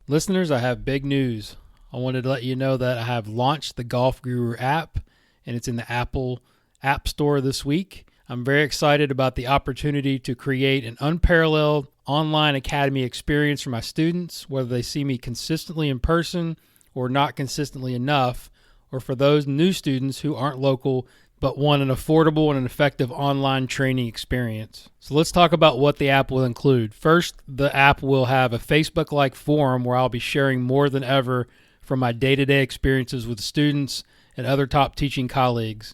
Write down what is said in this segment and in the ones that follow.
Listeners, I have big news. I wanted to let you know that I have launched the Golf Guru app, and it's in the Apple App Store this week. I'm very excited about the opportunity to create an unparalleled online academy experience for my students, whether they see me consistently in person or not consistently enough, or for those new students who aren't local but want an affordable and an effective online training experience. So let's talk about what the app will include. First, the app will have a Facebook-like forum where I'll be sharing more than ever from my day-to-day experiences with students and other top teaching colleagues.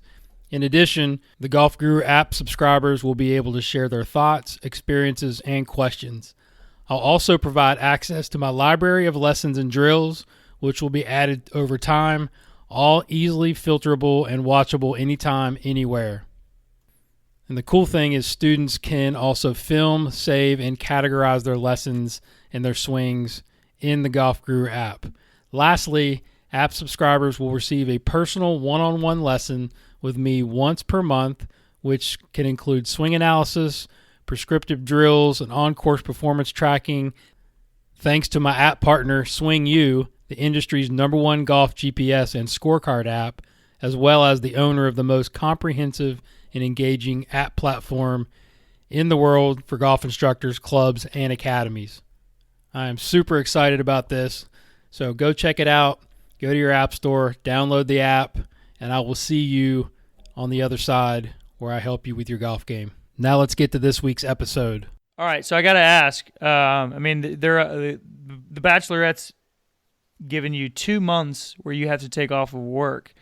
In addition, the Golf Guru app subscribers will be able to share their thoughts, experiences, and questions. I'll also provide access to my library of lessons and drills, which will be added over time, all easily filterable and watchable anytime, anywhere. And the cool thing is students can also film, save, and categorize their lessons and their swings in the Golf Guru app. Lastly, app subscribers will receive a personal one-on-one lesson with me once per month, which can include swing analysis, prescriptive drills, and on-course performance tracking, thanks to my app partner, Swing U, the industry's #1 golf GPS and scorecard app, as well as the owner of the most comprehensive and engaging app platform in the world for golf instructors, clubs, and academies. I am super excited about this, so go check it out. Go to your app store, download the app, and I will see you on the other side where I help you with your golf game. Now let's get to this week's episode. All right, so I got to ask. The Bachelorette's given you 2 months where you have to take off of work.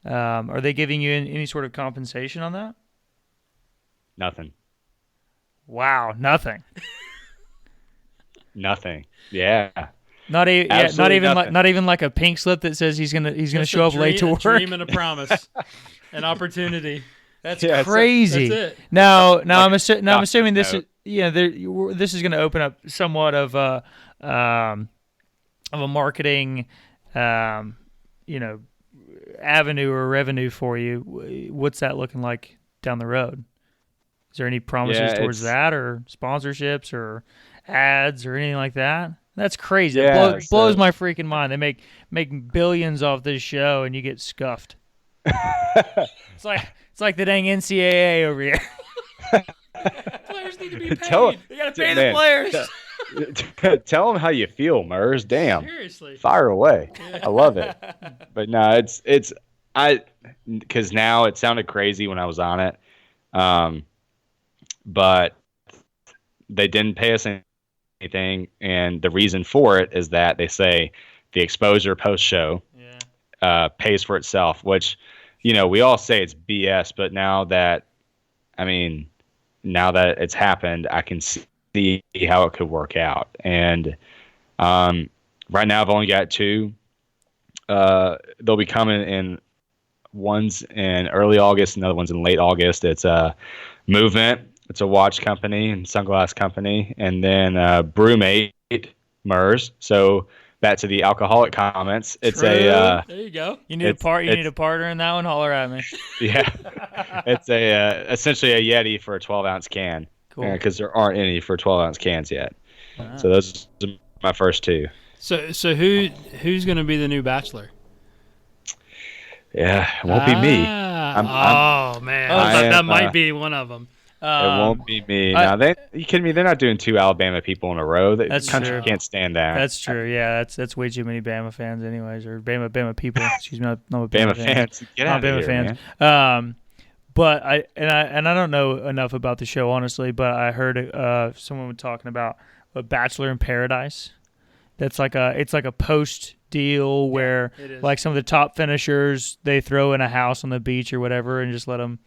Are they giving you any sort of compensation on that? Nothing. Wow, nothing. Nothing. Yeah. Not even like a pink slip that says he's gonna show up late to work. A dream and a promise, an opportunity. That's crazy. That's it. Now I'm assuming this is this is going to open up somewhat of a marketing avenue or revenue for you. What's that looking like down the road? Is there any promises towards that, or sponsorships, or ads, or anything like that? That's crazy. It blows my freaking mind. They make billions off this show, and you get scuffed. It's like the dang NCAA over here. Players need to be paid. They got to pay the players. Tell them how you feel, Murs. Damn. Seriously. Fire away. I love it. But no, because now it sounded crazy when I was on it. But they didn't pay us anything, and the reason for it is that they say the exposure post-show pays for itself, which, we all say it's BS, but now that it's happened, I can see how it could work out. And right now I've only got 2. They'll be coming in, one's in early August, another one's in late August. It's a Movement. It's a watch company and sunglass company. And then Brewmate, Murs. So back to the alcoholic comments. It's True. There you go. You need a partner in that one? Holler at me. Yeah. It's essentially a Yeti for a 12-ounce can. Cool. Because there aren't any for 12-ounce cans yet. Wow. So those are my first 2. So who's going to be the new Bachelor? Yeah, it won't be me. That might be one of them. It won't be me. You kidding me? They're not doing 2 Alabama people in a row. The country true. can't stand that. That's true. Yeah, that's way too many Bama fans, anyways, or Bama people. Excuse me, not Bama fans. Get out of Bama here, fans. man. But I don't know enough about the show, honestly. But I heard someone talking about a Bachelor in Paradise. It's like a post deal where like some of the top finishers they throw in a house on the beach or whatever and just let them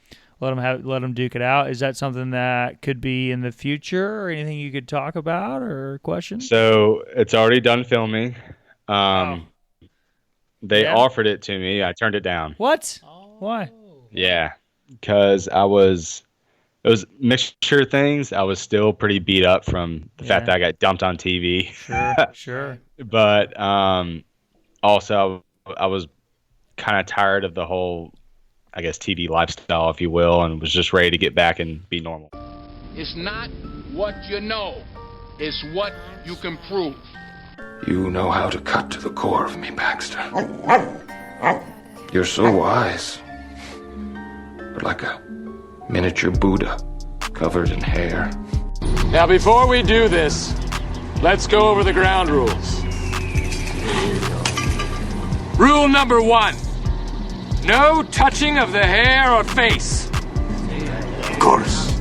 duke it out. Is that something that could be in the future, or anything you could talk about or question? So it's already done filming. They offered it to me. I turned it down. What? Why? Yeah, because it was mixture things. I was still pretty beat up from the fact that I got dumped on TV. Sure. But also I was kind of tired of the whole, I guess, TV lifestyle, if you will, and was just ready to get back and be normal. It's not what you know, it's what you can prove. You know how to cut to the core of me, Baxter. You're so wise. But like a miniature Buddha covered in hair. Now, before we do this, let's go over the ground rules. Rule number 1. No touching of the hair or face. Of course.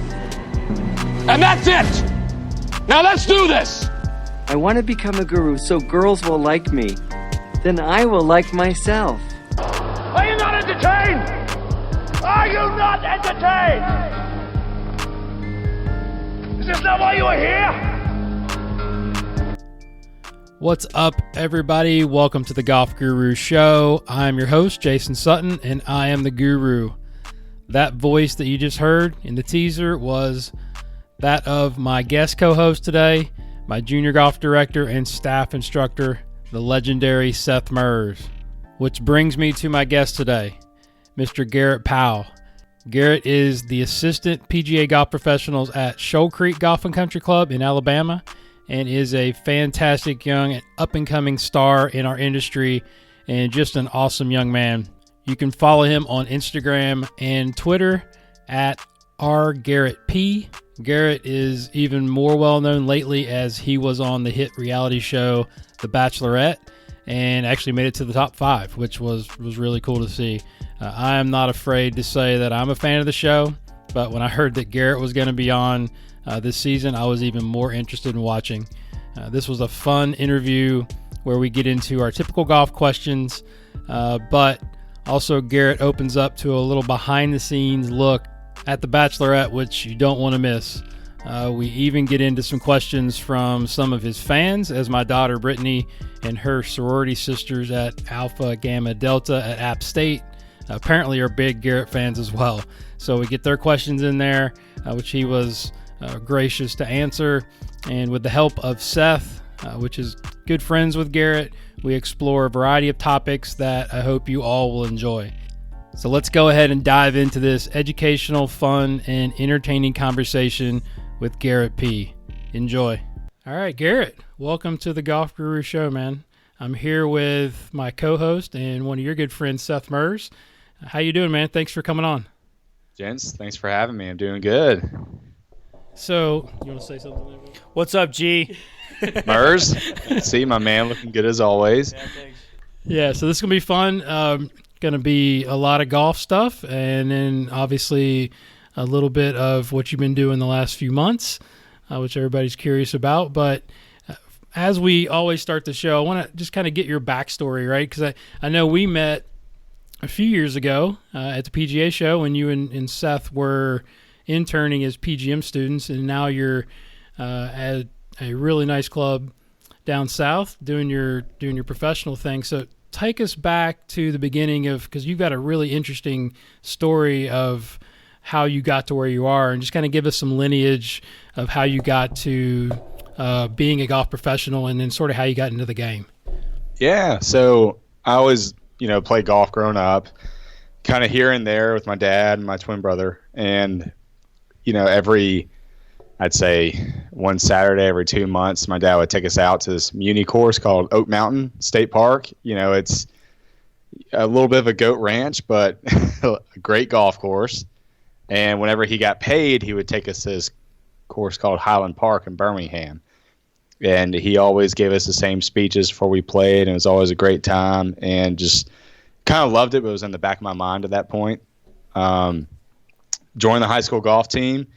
And that's it! Now let's do this! I want to become a guru so girls will like me. Then I will like myself. Are you not entertained? Are you not entertained? Is this not why you are here? What's up, everybody? Welcome to the Golf Guru Show. I'm your host, Jason Sutton, and I am the guru. That voice that you just heard in the teaser was that of my guest co-host today, my junior golf director and staff instructor, the legendary Seth Mers. Which brings me to my guest today, Mr. Garrett Powell. Garrett is the assistant PGA golf professionals at Shoal Creek Golf and Country Club in Alabama and is a fantastic young and up-and-coming star in our industry and just an awesome young man. You can follow him on Instagram and Twitter at rgarrettp. Garrett is even more well-known lately as he was on the hit reality show The Bachelorette and actually made it to the top 5, which was really cool to see. I am not afraid to say that I'm a fan of the show, but when I heard that Garrett was going to be on this season, I was even more interested in watching. This was a fun interview where we get into our typical golf questions, but also Garrett opens up to a little behind-the-scenes look at The Bachelorette, which you don't want to miss. We even get into some questions from some of his fans, as my daughter Brittany and her sorority sisters at Alpha Gamma Delta at App State apparently are big Garrett fans as well. So we get their questions in there, which he was gracious to answer. And with the help of Seth, which is good friends with Garrett, we explore a variety of topics that I hope you all will enjoy. So let's go ahead and dive into this educational, fun, and entertaining conversation with Garrett P. Enjoy. All right, Garrett, welcome to the Golf Guru Show, man. I'm here with my co-host and one of your good friends, Seth Mers. How you doing, man? Thanks for coming on. Gents, thanks for having me. I'm doing good. So, you want to say something there, bro? What's up, G? Mers, see my man looking good as always. Yeah, thanks. Yeah, so this is going to be fun. Going to be a lot of golf stuff, and then obviously a little bit of what you've been doing the last few months, which everybody's curious about. But as we always start the show, I want to just kind of get your backstory, right? Because I know we met a few years ago at the PGA show when you and Seth were interning as PGM students, and now you're at a really nice club down south doing your professional thing. So take us back to the beginning of, because you've got a really interesting story of how you got to where you are, and just kind of give us some lineage of how you got to being a golf professional and then sort of how you got into the game. Yeah, so I always, played golf growing up, kind of here and there with my dad and my twin brother. And, I'd say one Saturday every 2 months, my dad would take us out to this muni course called Oak Mountain State Park. It's a little bit of a goat ranch, but a great golf course. And whenever he got paid, he would take us to this course called Highland Park in Birmingham. And he always gave us the same speeches before we played, and it was always a great time. And just kind of loved it, but it was in the back of my mind at that point. Joined the high school golf team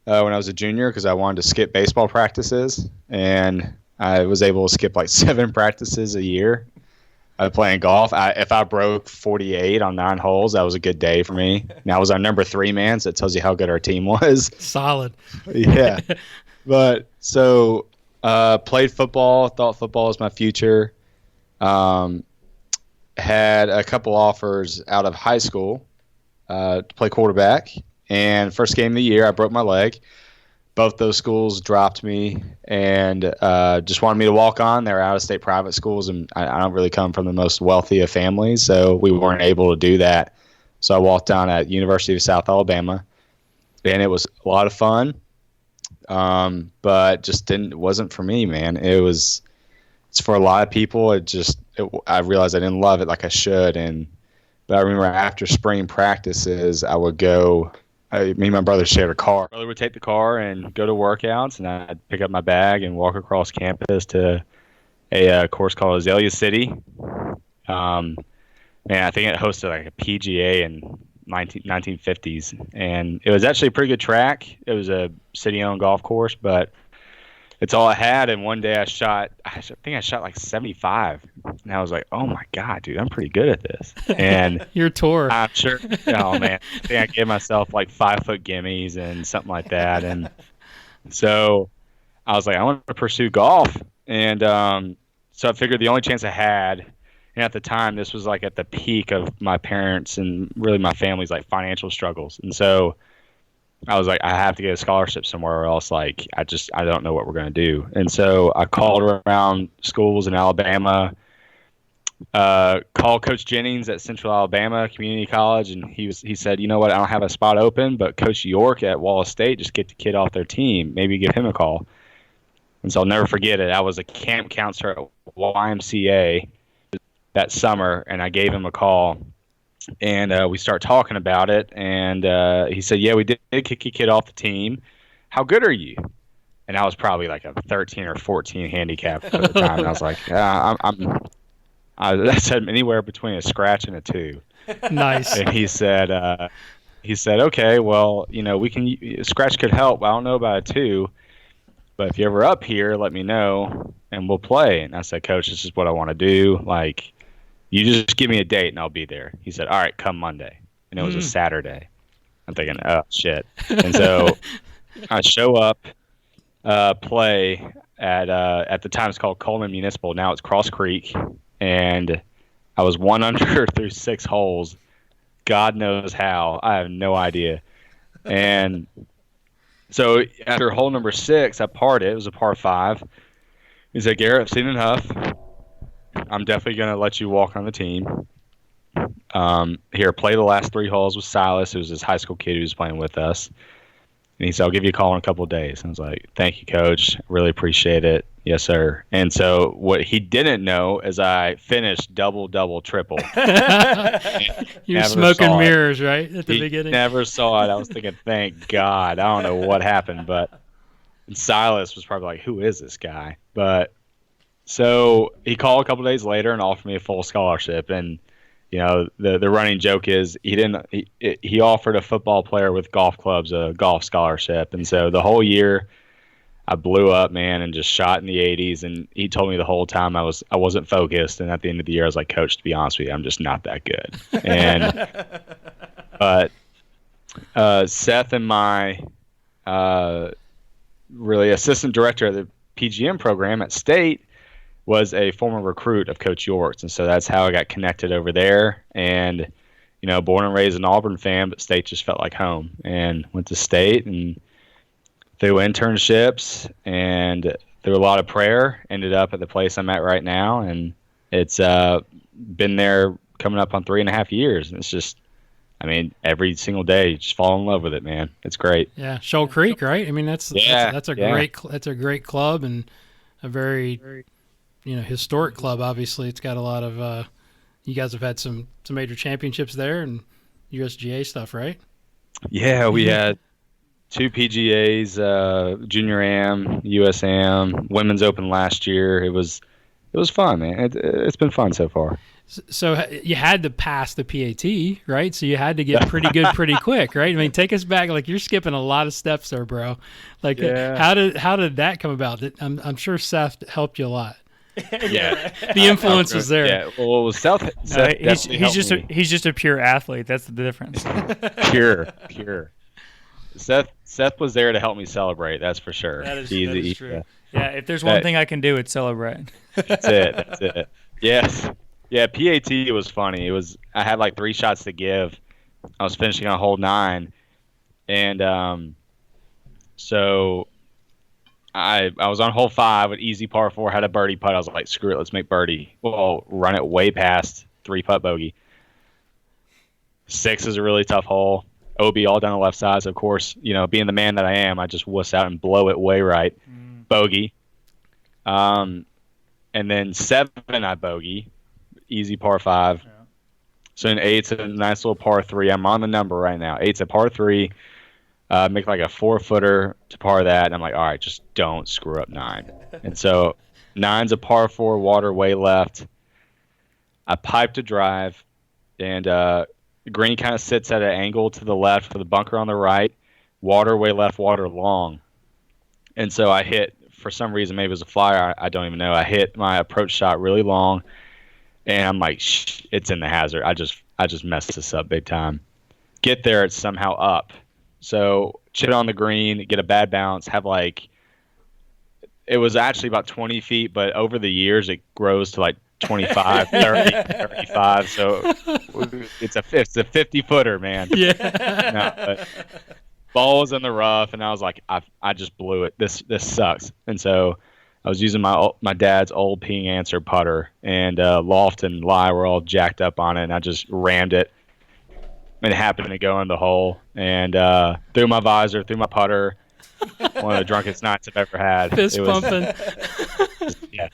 when I was a junior because I wanted to skip baseball practices, and I was able to skip like 7 practices a year playing golf. If I broke 48 on 9 holes, that was a good day for me. Now I was our number 3 man, so it tells you how good our team was. Solid. Yeah. But so played football, thought football was my future. Had a couple offers out of high school to play quarterback. And first game of the year, I broke my leg. Both those schools dropped me and just wanted me to walk on. They're out-of-state private schools, and I don't really come from the most wealthy of families, so we weren't able to do that. So I walked on at University of South Alabama, and it was a lot of fun, but just wasn't for me, man. It's for a lot of people, I realized I didn't love it like I should. But I remember after spring practices, I would go. Me and my brother shared a car. My brother would take the car and go to workouts, and I'd pick up my bag and walk across campus to a course called Azalea City. Man, I think it hosted like a PGA in 1950s, and it was actually a pretty good track. It was a city-owned golf course, but it's all I had. And one day I think I shot like 75, and I was like, "Oh my god, dude, I'm pretty good at this." And Your tour. I'm sure. Oh man, I think I gave myself like 5-foot gimmies and something like that. And so I was like, I want to pursue golf, and so I figured the only chance I had. And at the time, this was like at the peak of my parents and really my family's like financial struggles. And so I was like, I have to get a scholarship somewhere or else like I don't know what we're going to do. And so I called around schools in Alabama, called Coach Jennings at Central Alabama Community College. And he said, you know what, I don't have a spot open, but Coach York at Wallace State, just get the kid off their team. Maybe give him a call. And so I'll never forget it. I was a camp counselor at YMCA that summer, and I gave him a call, and we start talking about it, and he said, yeah, we did kick your kid off the team. How good are you? And I was probably like a 13 or 14 handicap at the time, and I was like, I said anywhere between a scratch and a 2. Nice. And he said, okay, well, scratch could help. I don't know about a 2, but if you're ever up here, let me know, and we'll play. And I said, Coach, this is what I want to do. Like, you just give me a date and I'll be there. He said, all right, come Monday. And it was a Saturday. I'm thinking, oh, shit. And so I show up, play at the time it's called Coleman Municipal. Now it's Cross Creek. And I was 1 under through 6 holes. God knows how. I have no idea. And so after hole number 6, I parred it. It was a par 5. He said, Garrett, I've seen enough. I'm definitely going to let you walk on the team. Here, play the last 3 holes with Silas, who was this high school kid who was playing with us. And he said, I'll give you a call in a couple of days. I was like, thank you, Coach. Really appreciate it. Yes, sir. And so what he didn't know is I finished double, triple. You're smoking mirrors, right, at the beginning? Never saw it. I was thinking, thank God. I don't know what happened, but Silas was probably like, who is this guy? But so he called a couple of days later and offered me a full scholarship. And the running joke is he offered a football player with golf clubs a golf scholarship. And so the whole year I blew up, man, and just shot in the 80s. And he told me the whole time I wasn't focused. And at the end of the year, I was like, Coach, to be honest with you, I'm just not that good. And but Seth and my really assistant director of the PGM program at State was a former recruit of Coach York's, and so that's how I got connected over there. And born and raised an Auburn fan, but State just felt like home, and went to State and through internships and through a lot of prayer, ended up at the place I'm at right now, and it's been there coming up on 3.5 years. And it's just, every single day, you just fall in love with it, man. It's great. Yeah, Shoal Creek, right? That's a great club and a very historic club. Obviously, it's got a lot of. You guys have had some major championships there and USGA stuff, right? Yeah, we had 2 PGAs, Junior Am, USAM, Women's Open last year. It was fun, man. It's been fun so far. So you had to pass the PAT, right? So you had to get pretty good pretty quick, right? Take us back. Like, you're skipping a lot of steps there, bro. Like, how did that come about? I'm sure Seth helped you a lot. Yeah, the influence was there. Yeah, well, it was Seth he's just a pure athlete. That's the difference. Pure. Seth was there to help me celebrate. That's for sure. That is true. Yeah, if there's one thing I can do, it's celebrate. That's it. Yes. Yeah, PAT was funny. I had like 3 shots to give. I was finishing on hole 9, and so I was on hole 5 with easy par 4, had a birdie putt. I was like, screw it, let's make birdie. Well, run it way past 3-putt bogey. 6 is a really tough hole. OB all down the left side. So, of course, being the man that I am, I just wuss out and blow it way right. Bogey. And and then 7 I bogey, easy par 5. Yeah. So in 8's a nice little par 3. I'm on the number right now. 8's a par 3. Make like a 4-footer to par that, and I'm like, all right, just don't screw up 9. And so 9's a par 4, water way left. I pipe to drive, and the green kind of sits at an angle to the left for the bunker on the right, water way left, water long. And so I hit, for some reason, maybe it was a flyer, I don't even know. I hit my approach shot really long, and I'm like, it's in the hazard. I just messed this up big time. Get there, it's somehow up. So chip it on the green, get a bad bounce, have like, it was actually about 20 feet, but over the years it grows to like 25, 30, 35. So it's a 50-footer, man. Yeah. No, but ball was in the rough, and I was like, I just blew it. This sucks. And so I was using my dad's old Ping Answer putter, and Loft and Lie were all jacked up on it, and I just rammed it. And it happened to go in the hole, and through my visor, through my putter. One of the drunkest nights I've ever had. Fist pumping. Yeah.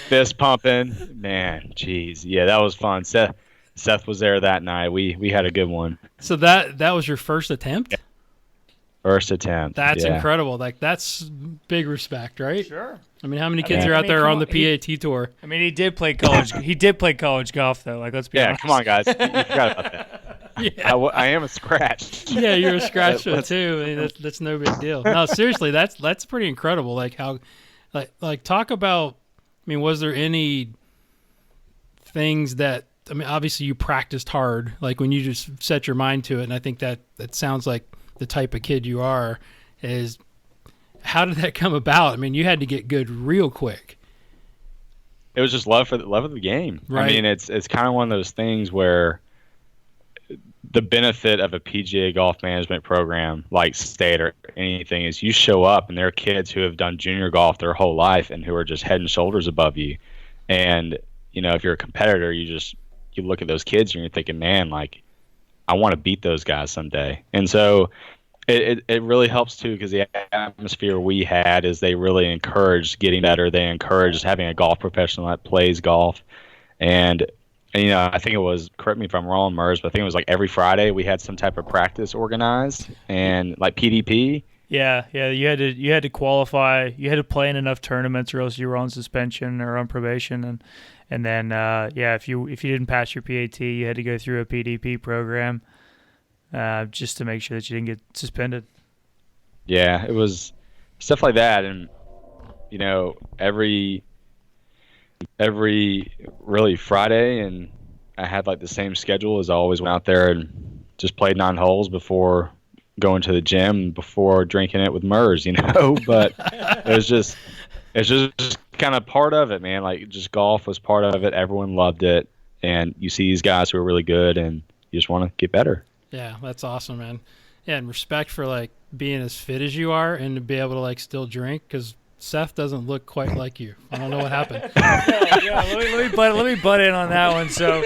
Fist pumping. Man, jeez. Yeah, that was fun. Seth was there that night. We had a good one. So that was your first attempt? Yeah. First attempt. That's incredible. Like, that's big respect, right? Sure. I mean, how many kids are out there on the PAT tour? I mean, he did play college golf, though. Like, let's be honest. Yeah, come on, guys. You forgot about that. Yeah. I am a scratch. Yeah, you're a scratch too. I mean, that's no big deal. No, seriously, that's pretty incredible. Like how, like talk about. I mean, was there any things that? I mean, obviously you practiced hard. Like when you just set your mind to it, and I think that sounds like the type of kid you are. Is how did that come about? I mean, you had to get good real quick. It was just love of the game. Right. I mean, it's kind of one of those things where the benefit of a PGA golf management program like State or anything is you show up and there are kids who have done junior golf their whole life and who are just head and shoulders above you. And, you know, if you're a competitor, you look at those kids and you're thinking, man, like, I want to beat those guys someday. And so it really helps too, because the atmosphere we had is they really encouraged getting better. They encouraged having a golf professional that plays golf. And you know, I think it was, correct me if I'm wrong, Mers, but I think it was like every Friday we had some type of practice organized and like PDP. Yeah. You had to qualify. You had to play in enough tournaments, or else you were on suspension or on probation. And then if you didn't pass your PAT, you had to go through a PDP program just to make sure that you didn't get suspended. Yeah, it was stuff like that, and you know, every really Friday, and I had like the same schedule as I always went out there and just played 9 holes before going to the gym, before drinking it with Mers, you know. But it's just kind of part of it, man. Like, just golf was part of it. Everyone loved it, and you see these guys who are really good, and you just want to get better. Yeah, that's awesome, man. Yeah, and respect for like being as fit as you are and to be able to like still drink, because Seth doesn't look quite like you. I don't know what happened. Let me butt in on that one. So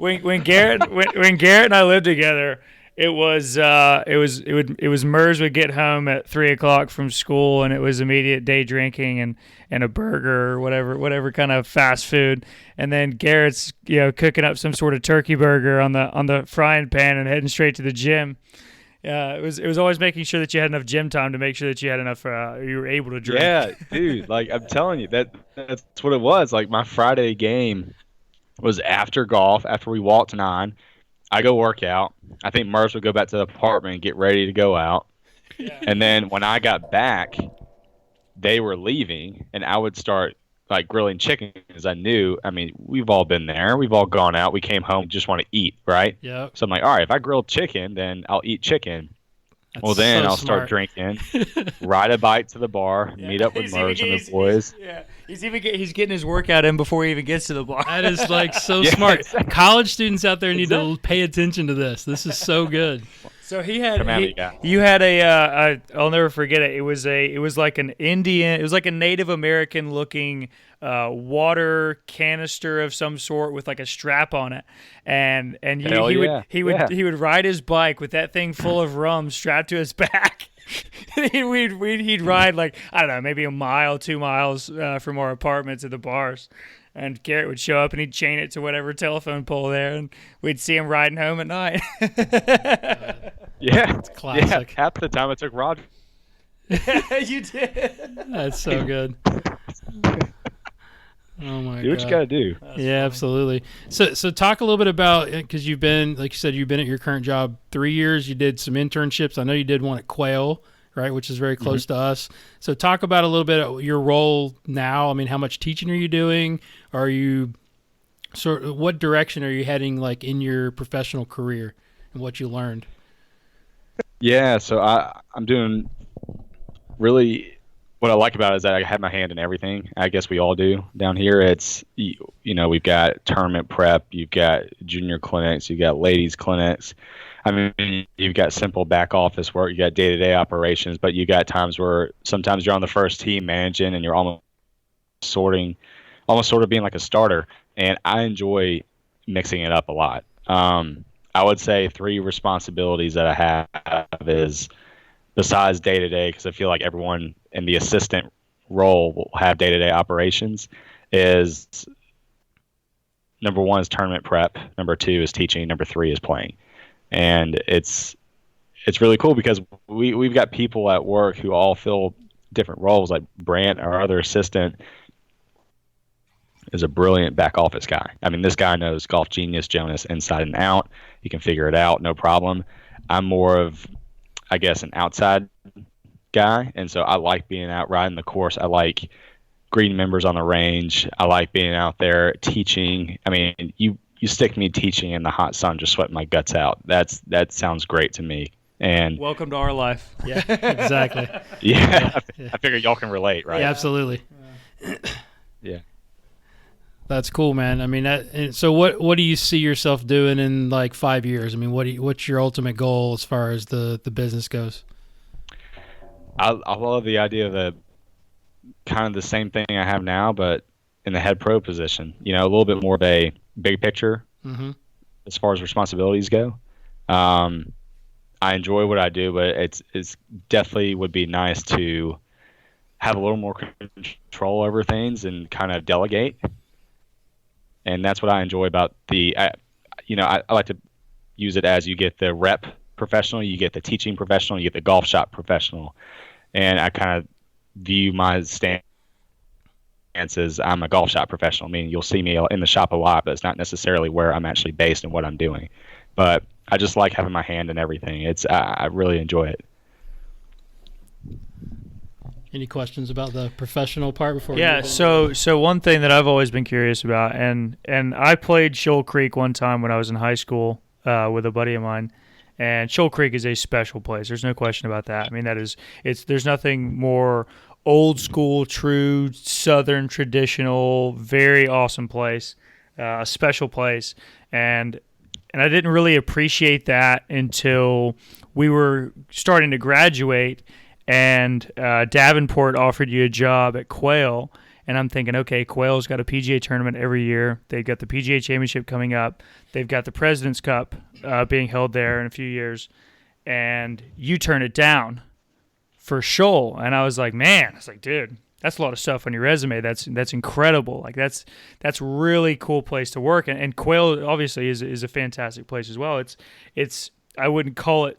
when Garrett and I lived together, it was Mers would get home at 3:00 from school, and it was immediate day drinking and a burger or whatever kind of fast food, and then Garrett's cooking up some sort of turkey burger on the frying pan and heading straight to the gym. It was always making sure that you had enough gym time to make sure that you had enough, you were able to drink. Yeah, dude, like I'm telling you, that's what it was. Like my Friday game was after golf, after we walked 9, I go work out. I think Mers would go back to the apartment and get ready to go out. Yeah. And then when I got back, they were leaving, and I would start like grilling chicken, because I knew, I mean, we've all been there. We've all gone out. We came home, just want to eat, right? Yeah. So I'm like, all right, if I grill chicken, then I'll eat chicken. That's well, then I'll start drinking, ride a bike to the bar, meet up with Mers and the boys. Yeah, he's getting his workout in before he even gets to the bar. That is like so smart. Exactly. College students out there need to pay attention to this. This is so good. So you had I'll never forget it. It was like an Indian, it was like a Native American looking water canister of some sort with like a strap on it, and he would ride his bike with that thing full of rum strapped to his back. he'd ride like, I don't know, maybe a mile, 2 miles from our apartment to the bars. And Garrett would show up and he'd chain it to whatever telephone pole there, and we'd see him riding home at night. Yeah, classic. Yeah, half the time it took Roger. You did. That's so good. Oh my god! Do what you gotta do. Yeah, funny. Absolutely. So talk a little bit about, because you've been, like you said, you've been at your current job 3 years. You did some internships. I know you did one at Quail, right, which is very close to us. So talk about a little bit of your role now. I mean, how much teaching are you doing? Are you what direction are you heading, like, in your professional career and what you learned? Yeah, so I'm doing really. What I like about it is that I have my hand in everything. I guess we all do down here. It's, we've got tournament prep, you've got junior clinics, you've got ladies clinics. I mean, you've got simple back office work, you got day-to-day operations, but you got times where sometimes you're on the first team managing and you're almost sort of being like a starter. And I enjoy mixing it up a lot. I would say 3 responsibilities that I have is, besides day-to-day, because I feel like everyone in the assistant role will have day-to-day operations, is number 1 is tournament prep, number 2 is teaching, number 3 is playing. And it's really cool because we've got people at work who all fill different roles. Like Brant, our other assistant, is a brilliant back office guy. I mean, this guy knows Golf Genius Jonas inside and out. He can figure it out, no problem. I'm more of, I guess, an outside guy, and so I like being out riding the course. I like greeting members on the range. I like being out there teaching. I mean, you stick me teaching in the hot sun, just sweating my guts out. That sounds great to me. And welcome to our life. Yeah, exactly. Yeah, I figure y'all can relate, right? Yeah, absolutely. Yeah. That's cool, man. I mean, so what do you see yourself doing in like 5 years? I mean, what's your ultimate goal as far as the business goes? I love the idea of the kind of the same thing I have now, but in the head pro position. A little bit more of a big picture as far as responsibilities go. I enjoy what I do, but it's definitely would be nice to have a little more control over things and kind of delegate. And that's what I enjoy about I like to use it as you get the rep professional, you get the teaching professional, you get the golf shop professional. And I kind of view my stance as I'm a golf shop professional. I mean, you'll see me in the shop a lot, but it's not necessarily where I'm actually based and what I'm doing. But I just like having my hand in everything. I really enjoy it. Any questions about the professional part before? Yeah, so one thing that I've always been curious about, and I played Shoal Creek one time when I was in high school with a buddy of mine, and Shoal Creek is a special place. There's no question about that. I mean, there's nothing more old school, true Southern traditional, very awesome place, a special place, and I didn't really appreciate that until we were starting to graduate. And Davenport offered you a job at Quail, and I'm thinking, okay, Quail's got a PGA tournament every year. They've got the PGA Championship coming up. They've got the President's Cup being held there in a few years, and you turn it down for Shoal. And I was like, dude, that's a lot of stuff on your resume. That's incredible. Like that's really cool place to work. And Quail obviously is a fantastic place as well. It's I wouldn't call it.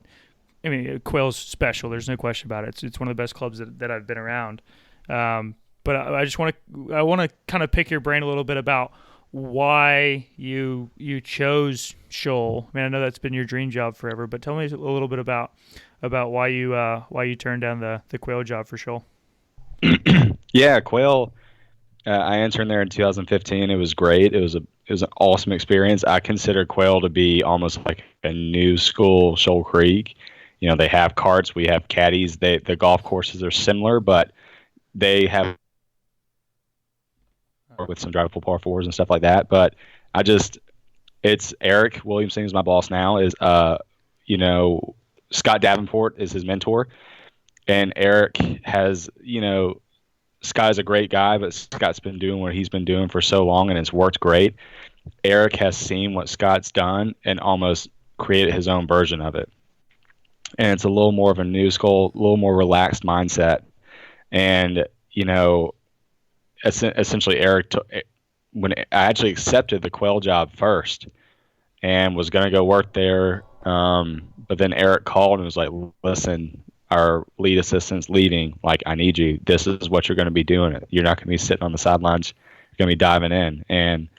I mean, Quail's special. There's no question about it. It's one of the best clubs that I've been around. But I just want to kind of pick your brain a little bit about why you chose Shoal. I mean, I know that's been your dream job forever, but tell me a little bit about why you turned down the Quail job for Shoal. Yeah, Quail. I interned there in 2015. It was great. It was an awesome experience. I consider Quail to be almost like a new school Shoal Creek. They have carts, we have caddies. The golf courses are similar, but they have with some drivable par fours and stuff like that. But it's Eric Williamson is my boss now. Is Scott Davenport is his mentor, and Eric has Scott's a great guy, but Scott's been doing what he's been doing for so long, and it's worked great. Eric has seen what Scott's done and almost created his own version of it. and it's a little more of a new school, a little more relaxed mindset. And essentially, when I actually accepted the Quail job first, and was going to go work there, but then Eric called and was like, "Listen, our lead assistant's leaving. Like, I need you. This is what you're going to be doing. You're not going to be sitting on the sidelines. You're going to be diving in." And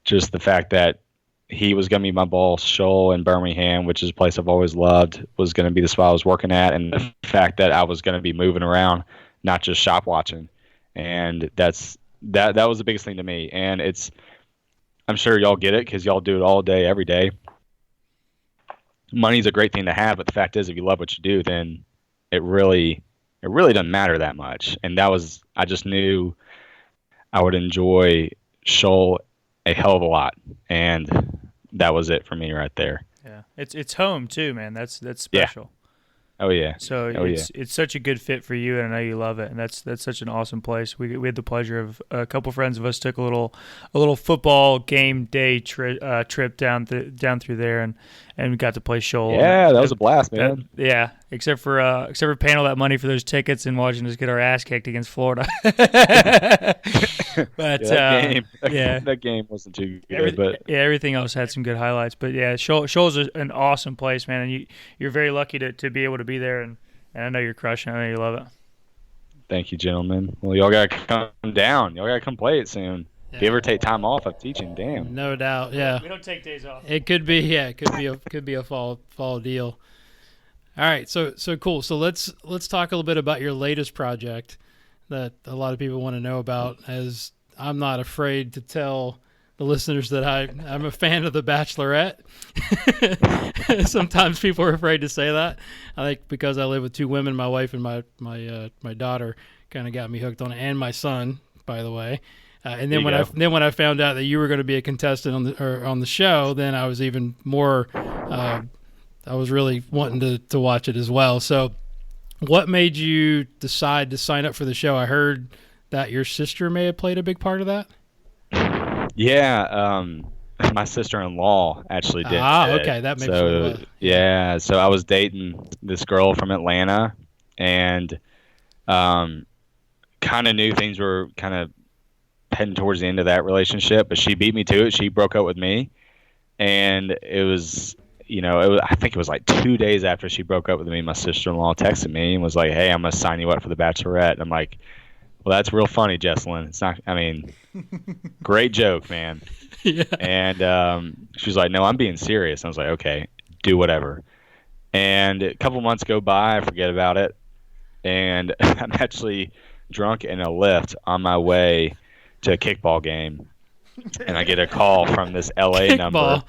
just the fact that he was going to be my boss, Shoal in Birmingham, which is a place I've always loved, was going to be the spot I was working at, and the fact that I was going to be moving around, not just shop watching, and that was the biggest thing to me. And I'm sure y'all get it because y'all do it all day, every day. Money's a great thing to have, but the fact is, if you love what you do, then it really doesn't matter that much. And I just knew I would enjoy Shoal a hell of a lot, and that was it for me right there. Yeah, it's home too, man. That's special. Yeah. Oh yeah. So it's such a good fit for you, and I know you love it, and that's such an awesome place. We had the pleasure of a couple friends of us took a little football game day trip down through there, and we got to play Shoal. Yeah, that was a blast, man. Yeah, except for paying all that money for those tickets and watching us get our ass kicked against Florida. But that game wasn't too good, but everything else had some good highlights. But yeah, Shoal's an awesome place, man, and you're very lucky to be able to be there, and I know you're crushing it. I know you love it. Thank you, gentlemen. Well, y'all gotta come down. Y'all gotta come play it soon. Yeah. If you ever take time off of teaching, damn. No doubt. Yeah. We don't take days off. It could be. Yeah. It could be a fall deal. All right. So cool. So let's talk a little bit about your latest project that a lot of people want to know about, as I'm not afraid to tell the listeners that I'm a fan of The Bachelorette. Sometimes people are afraid to say that. I think because I live with two women, my wife and my daughter, kind of got me hooked on it, and my son, by the way. And then when I found out that you were going to be a contestant on the show, then I was even more. I was really wanting to watch it as well. So, what made you decide to sign up for the show? I heard that your sister may have played a big part of that. Yeah, my sister-in-law actually did. Okay, that makes sense. Yeah, so I was dating this girl from Atlanta, and kind of knew things were kind of heading towards the end of that relationship, but she beat me to it. She broke up with me, and it was, I think it was like 2 days after she broke up with me, my sister-in-law texted me and was like, "Hey, I'm going to sign you up for The Bachelorette." And I'm like, "Well, that's real funny, Jesselyn. It's not, great joke, man." Yeah. And she was like, "No, I'm being serious." I was like, "Okay, do whatever." And a couple months go by, I forget about it, and I'm actually drunk in a Lyft on my way to a kickball game, and I get a call from this LA number.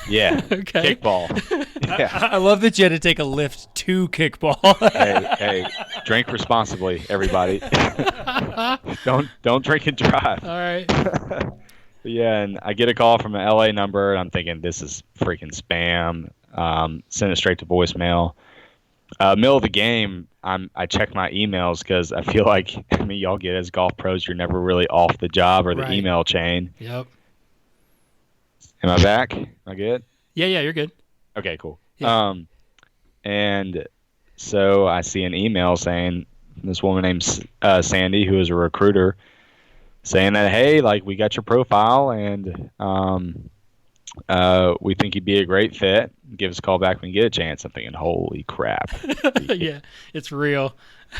Yeah, okay. Kickball. Yeah. I love that you had to take a lift to kickball. Hey, drink responsibly, everybody. Don't drink and drive. All right. Yeah, and I get a call from an LA number, and I'm thinking, this is freaking spam. Send it straight to voicemail. Middle of the game, I check my emails because I feel like, y'all get as golf pros, you're never really off the job or the Right. email chain. Yep. Am I back? Am I good? Yeah, you're good. Okay, cool. Yeah. And so I see an email saying this woman named Sandy, who is a recruiter, saying that, "Hey, like, we got your profile, and we think you'd be a great fit. Give us a call back when you get a chance." I'm thinking, holy crap. Yeah, it's real.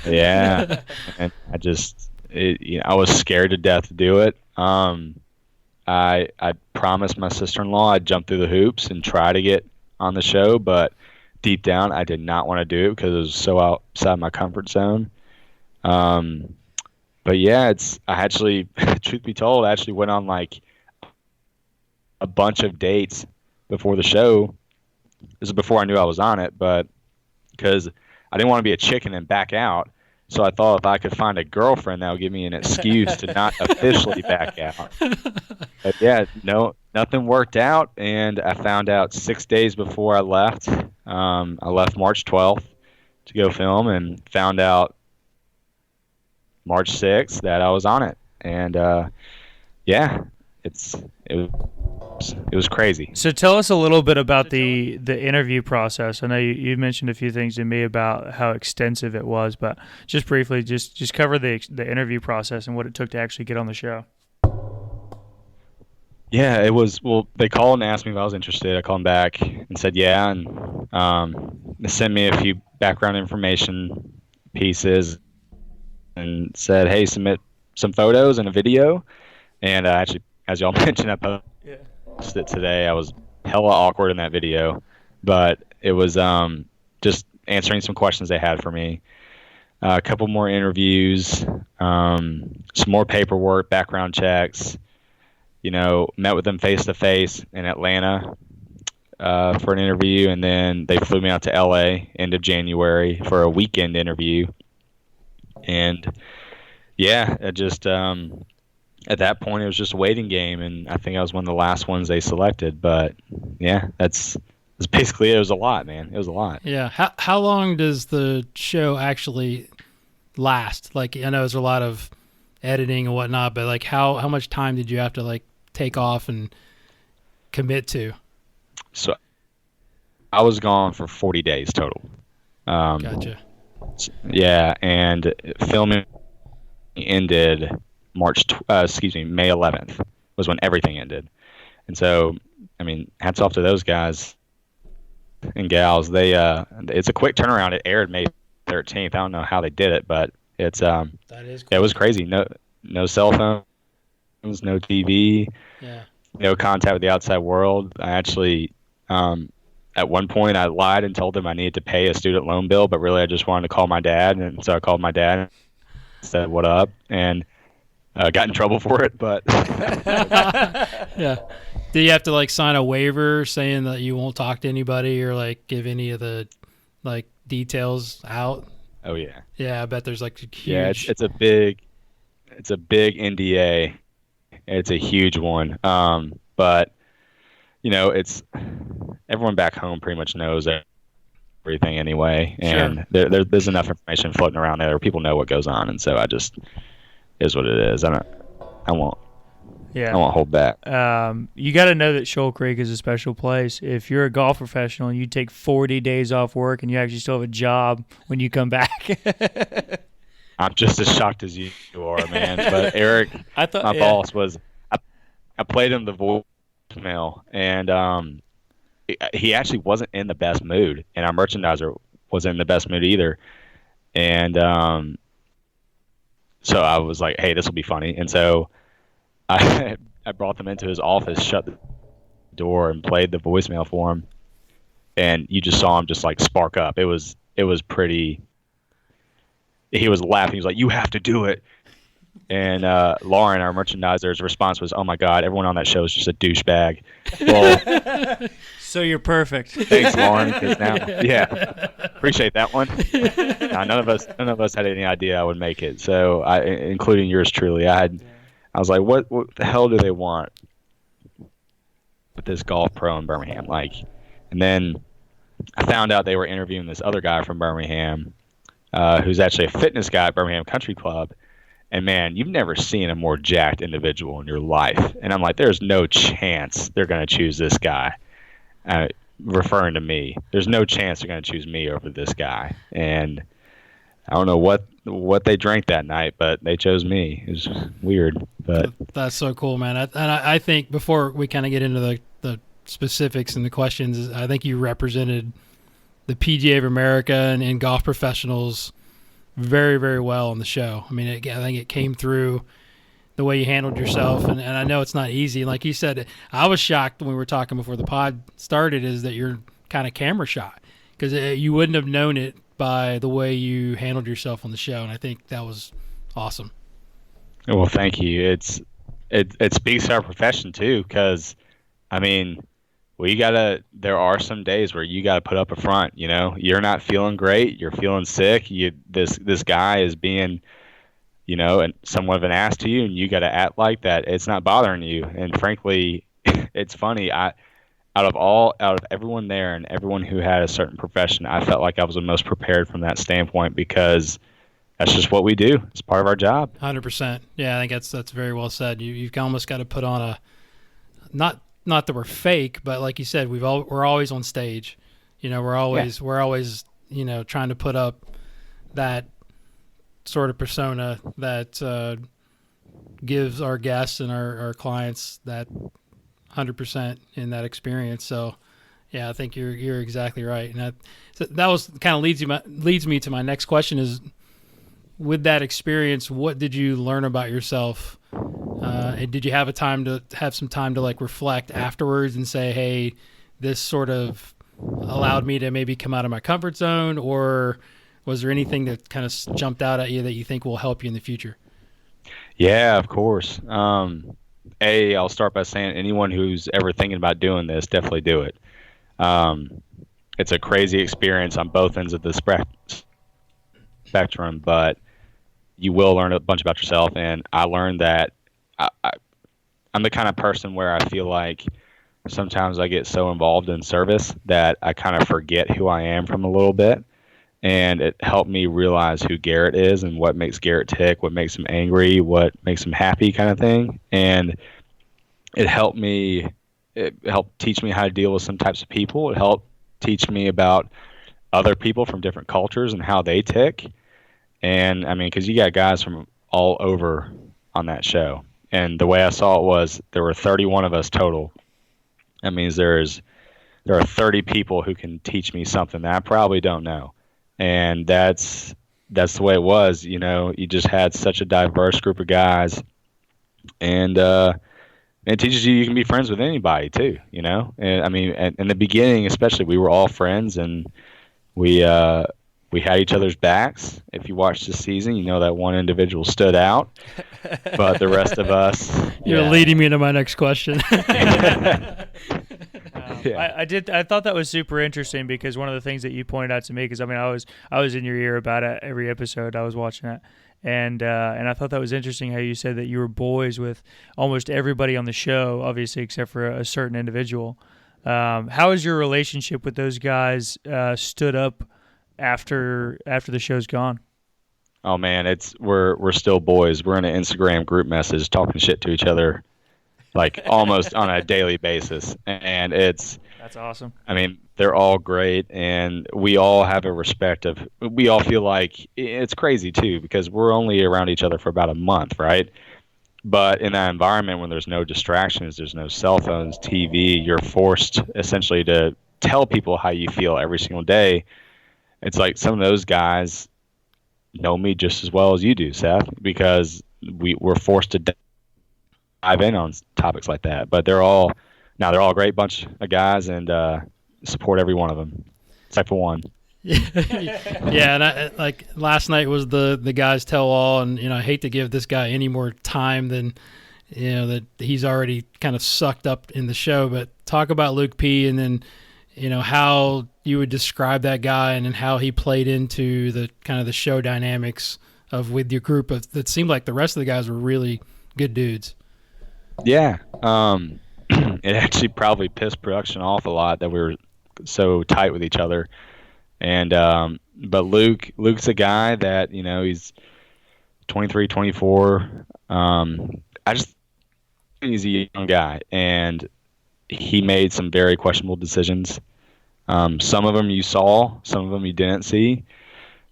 Yeah. And I was scared to death to do it. I promised my sister-in-law I'd jump through the hoops and try to get on the show, but deep down I did not want to do it because it was so outside my comfort zone. But yeah, I actually, truth be told, I actually went on like a bunch of dates before the show. This is before I knew I was on it, but because I didn't want to be a chicken and back out. So I thought if I could find a girlfriend, that would give me an excuse to not officially back out. But yeah, no, nothing worked out, and I found out 6 days before I left. I left March 12th to go film, and found out March 6th that I was on it. And yeah, it was crazy. So tell us a little bit about the interview process. I know you mentioned a few things to me about how extensive it was, but just briefly, just cover the interview process and what it took to actually get on the show. Yeah, it was. Well, they called and asked me if I was interested. I called them back and said yeah, and they sent me a few background information pieces and said, hey, submit some photos and a video. And actually, as y'all mentioned, I posted it today. I was hella awkward in that video, but it was just answering some questions they had for me. A couple more interviews, some more paperwork, background checks. Met with them face to face in Atlanta for an interview, and then they flew me out to LA end of January for a weekend interview. And yeah, it just at that point it was just a waiting game, and I think I was one of the last ones they selected. But yeah, that's basically it. It was a lot, man. It was a lot. Yeah. How long does the show actually last? Like, I know there's a lot of editing and whatnot, but like how much time did you have to like take off and commit to? So I was gone for 40 days total. Gotcha. Yeah, and filming ended May 11th was when everything ended. And so, I mean, hats off to those guys and gals. They it's a quick turnaround. It aired May 13th. I don't know how they did it, but it's That is cool. it was crazy. No cell phones, no TV, Yeah. no contact with the outside world. I actually at one point I lied and told them I needed to pay a student loan bill, but really I just wanted to call my dad, and so I called my dad and said what up, and got in trouble for it. But Yeah. Do you have to like sign a waiver saying that you won't talk to anybody or like give any of the like details out? oh yeah. Yeah, I bet there's like a huge. Yeah, it's a big NDA. It's a huge one. But it's everyone back home pretty much knows everything anyway, and there's enough information floating around there. People know what goes on, and so I just is what it is. I won't hold back. You got to know that Shoal Creek is a special place. If you're a golf professional and you take 40 days off work and you actually still have a job when you come back. I'm just as shocked as you are, man. But Eric, my boss, was I played him the voicemail, and he actually wasn't in the best mood, and our merchandiser wasn't in the best mood either. And so I was like, hey, this will be funny. And so I brought them into his office, shut the door, and played the voicemail for him. And you just saw him just like spark up. It was pretty. He was laughing. He was like, "You have to do it." And Lauren, our merchandiser's response was, "Oh my God, everyone on that show is just a douchebag." Well, So you're perfect. thanks, Lauren. 'Cause now, yeah, appreciate that one. None of us had any idea I would make it. So including yours truly, I was like, what the hell do they want with this golf pro in Birmingham? Like, and then I found out they were interviewing this other guy from Birmingham, who's actually a fitness guy at Birmingham Country Club. And man, you've never seen a more jacked individual in your life. And I'm like, there's no chance they're going to choose this guy. Referring to me, there's no chance they're going to choose me over this guy. And I don't know what they drank that night, but they chose me. It was weird, but That's so cool, man. I think before we kind of get into the specifics and the questions, I think you represented the PGA of America and golf professionals very, very well on the show. I mean, I think it came through the way you handled yourself, and I know it's not easy. Like you said, I was shocked when we were talking before the pod started is that you're kind of camera shy, because you wouldn't have known it by the way you handled yourself on the show, and I think that was awesome. well, thank you. It speaks to our profession too, because I mean, there are some days where you gotta put up a front. You're not feeling great, you're feeling sick. This guy is being, and somewhat of an ass to you, and you gotta act like that. It's not bothering you, and frankly, it's funny. Out of everyone there and everyone who had a certain profession, I felt like I was the most prepared from that standpoint, because that's just what we do. It's part of our job. 100%. Yeah, I think that's very well said. You've almost got to put on a not that we're fake, but like you said, we're always on stage. We're always trying to put up that sort of persona that gives our guests and our clients that 100% in that experience. So yeah, I think you're exactly right. And that was kind of leads me to my next question is, with that experience, what did you learn about yourself? And did you have some time to like reflect afterwards and say, hey, this sort of allowed me to maybe come out of my comfort zone, or was there anything that kind of jumped out at you that you think will help you in the future? Yeah, of course. I'll start by saying anyone who's ever thinking about doing this, definitely do it. It's a crazy experience on both ends of the spectrum, but you will learn a bunch about yourself. And I learned that I'm the kind of person where I feel like sometimes I get so involved in service that I kind of forget who I am from a little bit. And it helped me realize who Garrett is and what makes Garrett tick, what makes him angry, what makes him happy, kind of thing. And it helped teach me how to deal with some types of people. It helped teach me about other people from different cultures and how they tick. And I mean, because you got guys from all over on that show. And the way I saw it was there were 31 of us total. That means there are 30 people who can teach me something that I probably don't know. And that's the way it was. You just had such a diverse group of guys, and it teaches you can be friends with anybody too. And I mean, in the beginning, especially, we were all friends, and we had each other's backs. If you watched this season, that one individual stood out, but the rest of us. You're leading me to my next question. Yeah. I thought that was super interesting because one of the things that you pointed out to me, because I mean I was in your ear about it every episode I was watching it, and I thought that was interesting how you said that you were boys with almost everybody on the show, obviously except for a certain individual. How has your relationship with those guys stood up after the show's gone? Oh man, we're still boys. We're in an Instagram group message talking shit to each other like almost on a daily basis, and that's awesome. I mean, they're all great, and we all have a respect we all feel like it's crazy too because we're only around each other for about a month, right? But in that environment when there's no distractions, there's no cell phones, TV, you're forced essentially to tell people how you feel every single day. It's like some of those guys know me just as well as you do, Seth, because we're forced to dive in on topics like that. But they're all a great bunch of guys, and support every one of them except for one. Yeah, and like last night was the guys tell all, and I hate to give this guy any more time than that he's already kind of sucked up in the show. But talk about Luke P, and then how you would describe that guy and then how he played into the kind of the show dynamics with your group that seemed like the rest of the guys were really good dudes. Yeah. It actually probably pissed production off a lot that we were so tight with each other. And but Luke's a guy that, he's 23, 24. I just think he's a young guy, and he made some very questionable decisions. Some of them you saw, some of them you didn't see.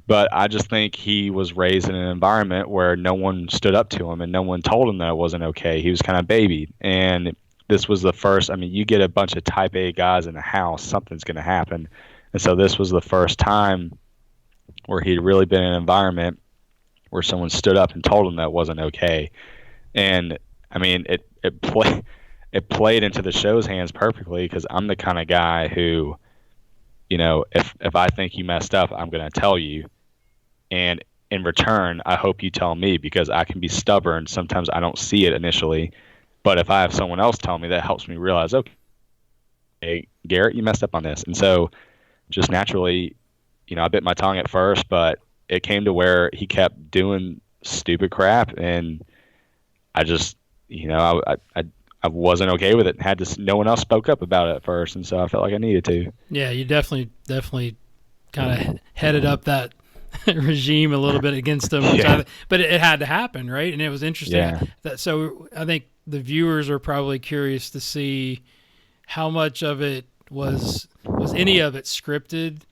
But I just think he was raised in an environment where no one stood up to him and no one told him that it wasn't okay. He was kind of babied. And this was the first, you get a bunch of type A guys in the house, something's going to happen. And so this was the first time where he'd really been in an environment where someone stood up and told him that wasn't okay. And it played into the show's hands perfectly because I'm the kind of guy who, if I think you messed up, I'm going to tell you. And in return, I hope you tell me because I can be stubborn. Sometimes I don't see it initially. But if I have someone else tell me, that helps me realize, okay, hey, Garrett, you messed up on this. And so just naturally, I bit my tongue at first, but it came to where he kept doing stupid crap. And I just, I wasn't okay with it. No one else spoke up about it at first. And so I felt like I needed to. Yeah, you definitely kind of headed up that regime a little bit against him, but it had to happen, right? And it was interesting. Yeah. So I think the viewers are probably curious to see how much of it was any of it scripted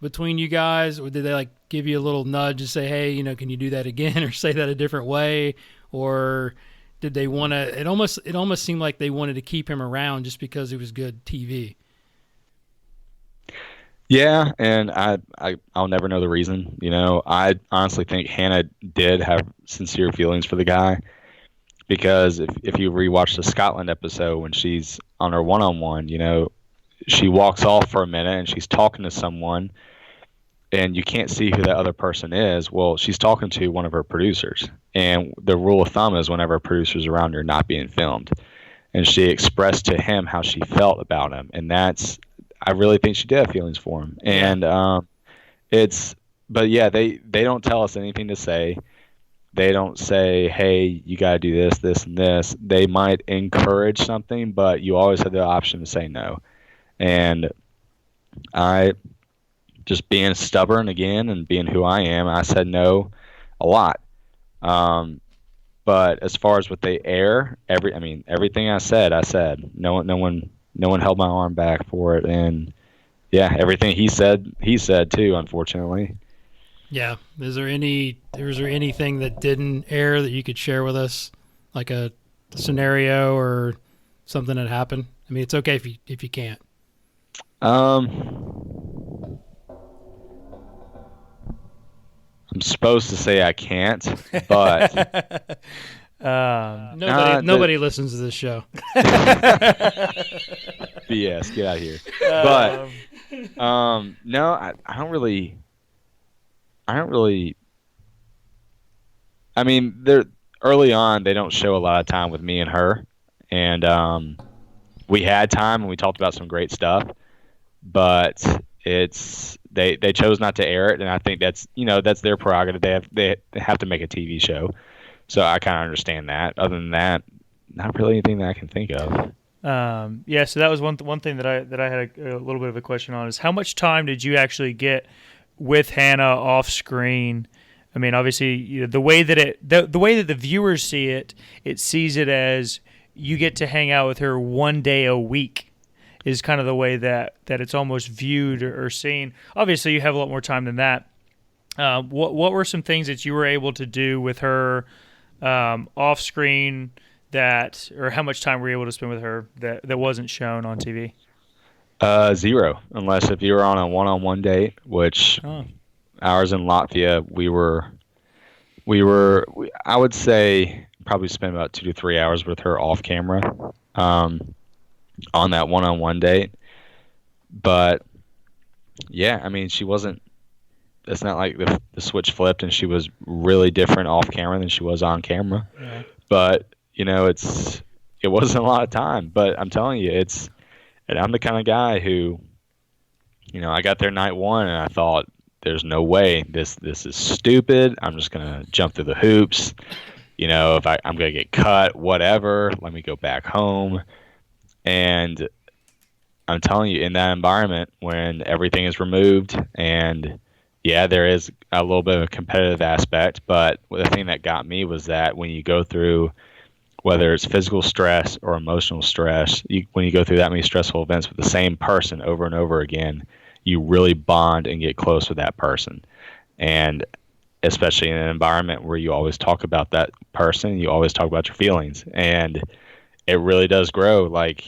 between you guys, or did they like give you a little nudge and say, hey, can you do that again or say that a different way, or did they want to? It almost seemed like they wanted to keep him around just because it was good TV. Yeah, and I'll never know the reason. I honestly think Hannah did have sincere feelings for the guy, because if you rewatch the Scotland episode when she's on her one-on-one, she walks off for a minute and she's talking to someone, and you can't see who that other person is. Well, she's talking to one of her producers, and the rule of thumb is whenever a producer's around, you're not being filmed. And she expressed to him how she felt about him, and I really think she did have feelings for him. And but yeah, they don't tell us anything to say. They don't say, hey, you got to do this, this, and this. They might encourage something, but you always have the option to say no. And I, just being stubborn again and being who I am, I said no a lot. But as far as what they air, everything I said. No one held my arm back for it. And yeah, everything he said too, unfortunately. Yeah. Was there anything that didn't air that you could share with us, like a scenario or something that happened? It's okay if you can't. I'm supposed to say I can't, but nobody listens to this show. BS, get out of here. But no, I don't really. They're early on. They don't show a lot of time with me and her, and we had time and we talked about some great stuff, but they chose not to air it, and I think that's their prerogative. They have to make a TV show, so I kind of understand that. Other than that, not really anything that I can think of. So that was one thing that I had a little bit of a question on, is how much time did you actually get with Hannah off screen? Obviously, the way that the viewers see it, it sees it as you get to hang out with her one day a week, is kind of the way that it's almost viewed or seen. Obviously, you have a lot more time than that. What were some things that you were able to do with her off screen, or how much time were you able to spend with her that wasn't shown on TV? 0, unless if you were on a one-on-one date, which ours in Latvia, I would say probably spent about 2 to 3 hours with her off camera on that one-on-one date. But yeah, she wasn't. It's not like the switch flipped and she was really different off camera than she was on camera. Yeah. But it wasn't a lot of time. But I'm telling you, and I'm the kind of guy who, I got there night one and I thought, there's no way this is stupid. I'm just gonna jump through the hoops. If I'm gonna get cut, whatever. Let me go back home. And I'm telling you, in that environment, when everything is removed, and yeah, there is a little bit of a competitive aspect, but the thing that got me was that when you go through, whether it's physical stress or emotional stress, when you go through that many stressful events with the same person over and over again, you really bond and get close with that person. And especially in an environment where you always talk about that person, you always talk about your feelings. And it really does grow. Like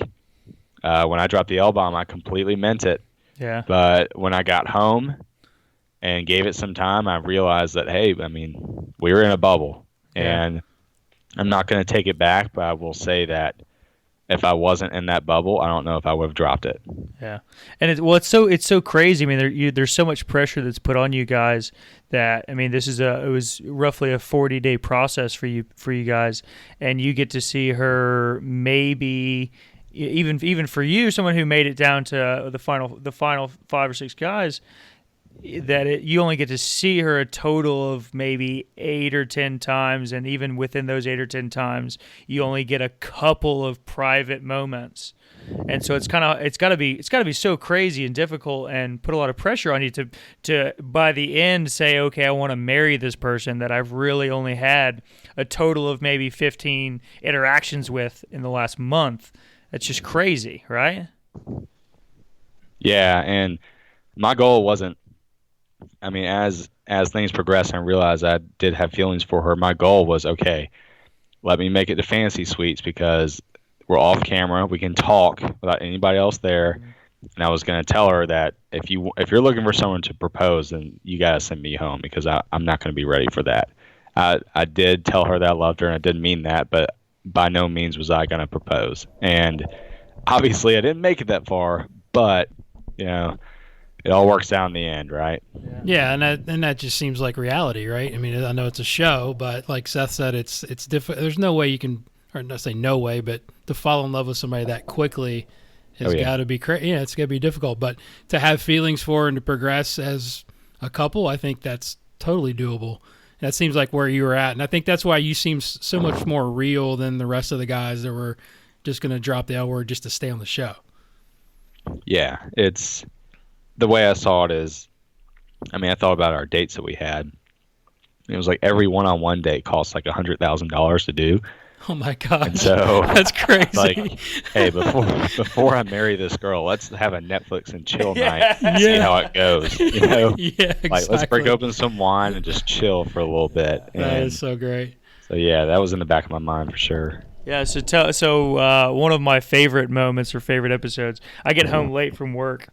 when I dropped the L-bomb, I completely meant it. Yeah. But when I got home and gave it some time, I realized that, hey, we were in a bubble. Yeah. And I'm not going to take it back, but I will say that if I wasn't in that bubble, I don't know if I would have dropped it. Yeah, and it's so crazy. There's so much pressure that's put on you guys that it was roughly a 40-day process for you guys, and you get to see her maybe even for you, someone who made it down to the final 5 or 6 guys. you only get to see her a total of maybe 8 or 10 times, and even within those 8 or 10 times, you only get a couple of private moments. And so it's got to be so crazy and difficult and put a lot of pressure on you to by the end say, okay, I want to marry this person that I've really only had a total of maybe 15 interactions with in the last month. That's just crazy, right? Yeah, and my goal wasn't, I mean, as things progressed and I realized I did have feelings for her, my goal was, okay, let me make it to fantasy suites because we're off camera, we can talk without anybody else there. And I was going to tell her that if you're looking for someone to propose, then you got to send me home because I'm not going to be ready for that. I did tell her that I loved her, and I didn't mean that, but by no means was I going to propose. And obviously I didn't make it that far, but, you know, it all works out in the end, right? Yeah, and that just seems like reality, right? I mean, I know it's a show, but like Seth said, it's different. There's no way you can, or not say no way, but to fall in love with somebody that quickly has got to be crazy. Yeah, it's going to be difficult. But to have feelings for her and to progress as a couple, I think that's totally doable. That seems like where you were at, and I think that's why you seem so much more real than the rest of the guys that were just going to drop the L word just to stay on the show. Yeah, it's the way I saw it is, I mean, I thought about our dates that we had. It was like every one-on-one date costs like $100,000 to do. Oh my God! And so that's crazy. Like, hey, before I marry this girl, let's have a Netflix and chill night and see how it goes. You know, exactly. Like, let's break open some wine and just chill for a little bit. That is so great. So yeah, that was in the back of my mind for sure. Yeah, so one of my favorite moments or favorite episodes, I get home late from work,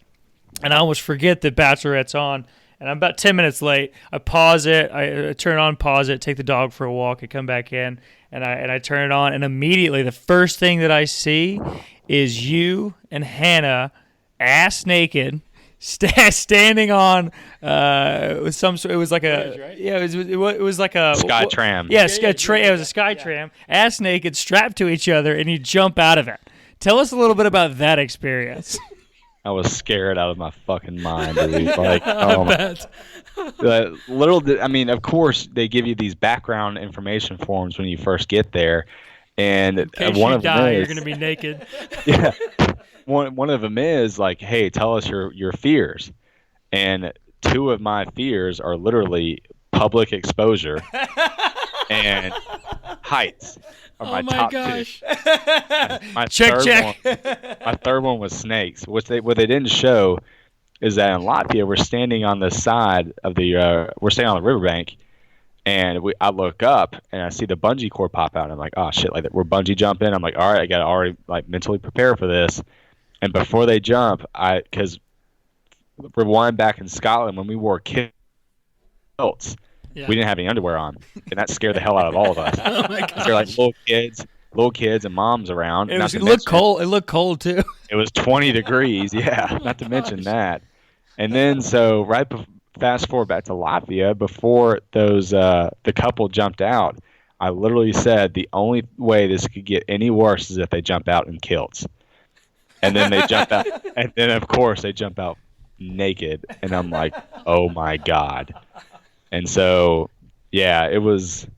and I almost forget that Bachelorette's on, and I'm about 10 minutes late. I pause it, I turn it on, pause it, take the dog for a walk, I come back in, and I turn it on, and immediately the first thing that I see is you and Hannah, ass naked, standing on with some sort. It was like a right? yeah. It was like a Sky tram. Yeah, it was a sky tram, ass naked, strapped to each other, and you jump out of it. Tell us a little bit about that experience. I was scared out of my fucking mind. Dude. Like, I bet. I mean, of course, they give you these background information forms when you first get there, and In case one you of die, them is, you're going to be naked. Yeah, one of them is like, hey, tell us your fears, and two of my fears are literally public exposure and heights. Oh my gosh! My check. My third one was snakes. What they didn't show is that in Latvia we're standing on the side of we're standing on the riverbank, and I look up and I see the bungee cord pop out. And I'm like, oh shit! Like we're bungee jumping. I'm like, all right, I got to already like mentally prepare for this. And before they jump, because rewind back in Scotland when we wore kilts. Yeah. We didn't have any underwear on, and that scared the hell out of all of us. Oh my gosh. They're like little kids and moms around. It looked cold. It looked cold too. It was 20 degrees. Yeah, not to mention that. And then so fast forward back to Latvia before the couple jumped out. I literally said the only way this could get any worse is if they jump out in kilts. And then they jump out, and then of course they jump out naked, and I'm like, oh my God. And so, yeah, it was.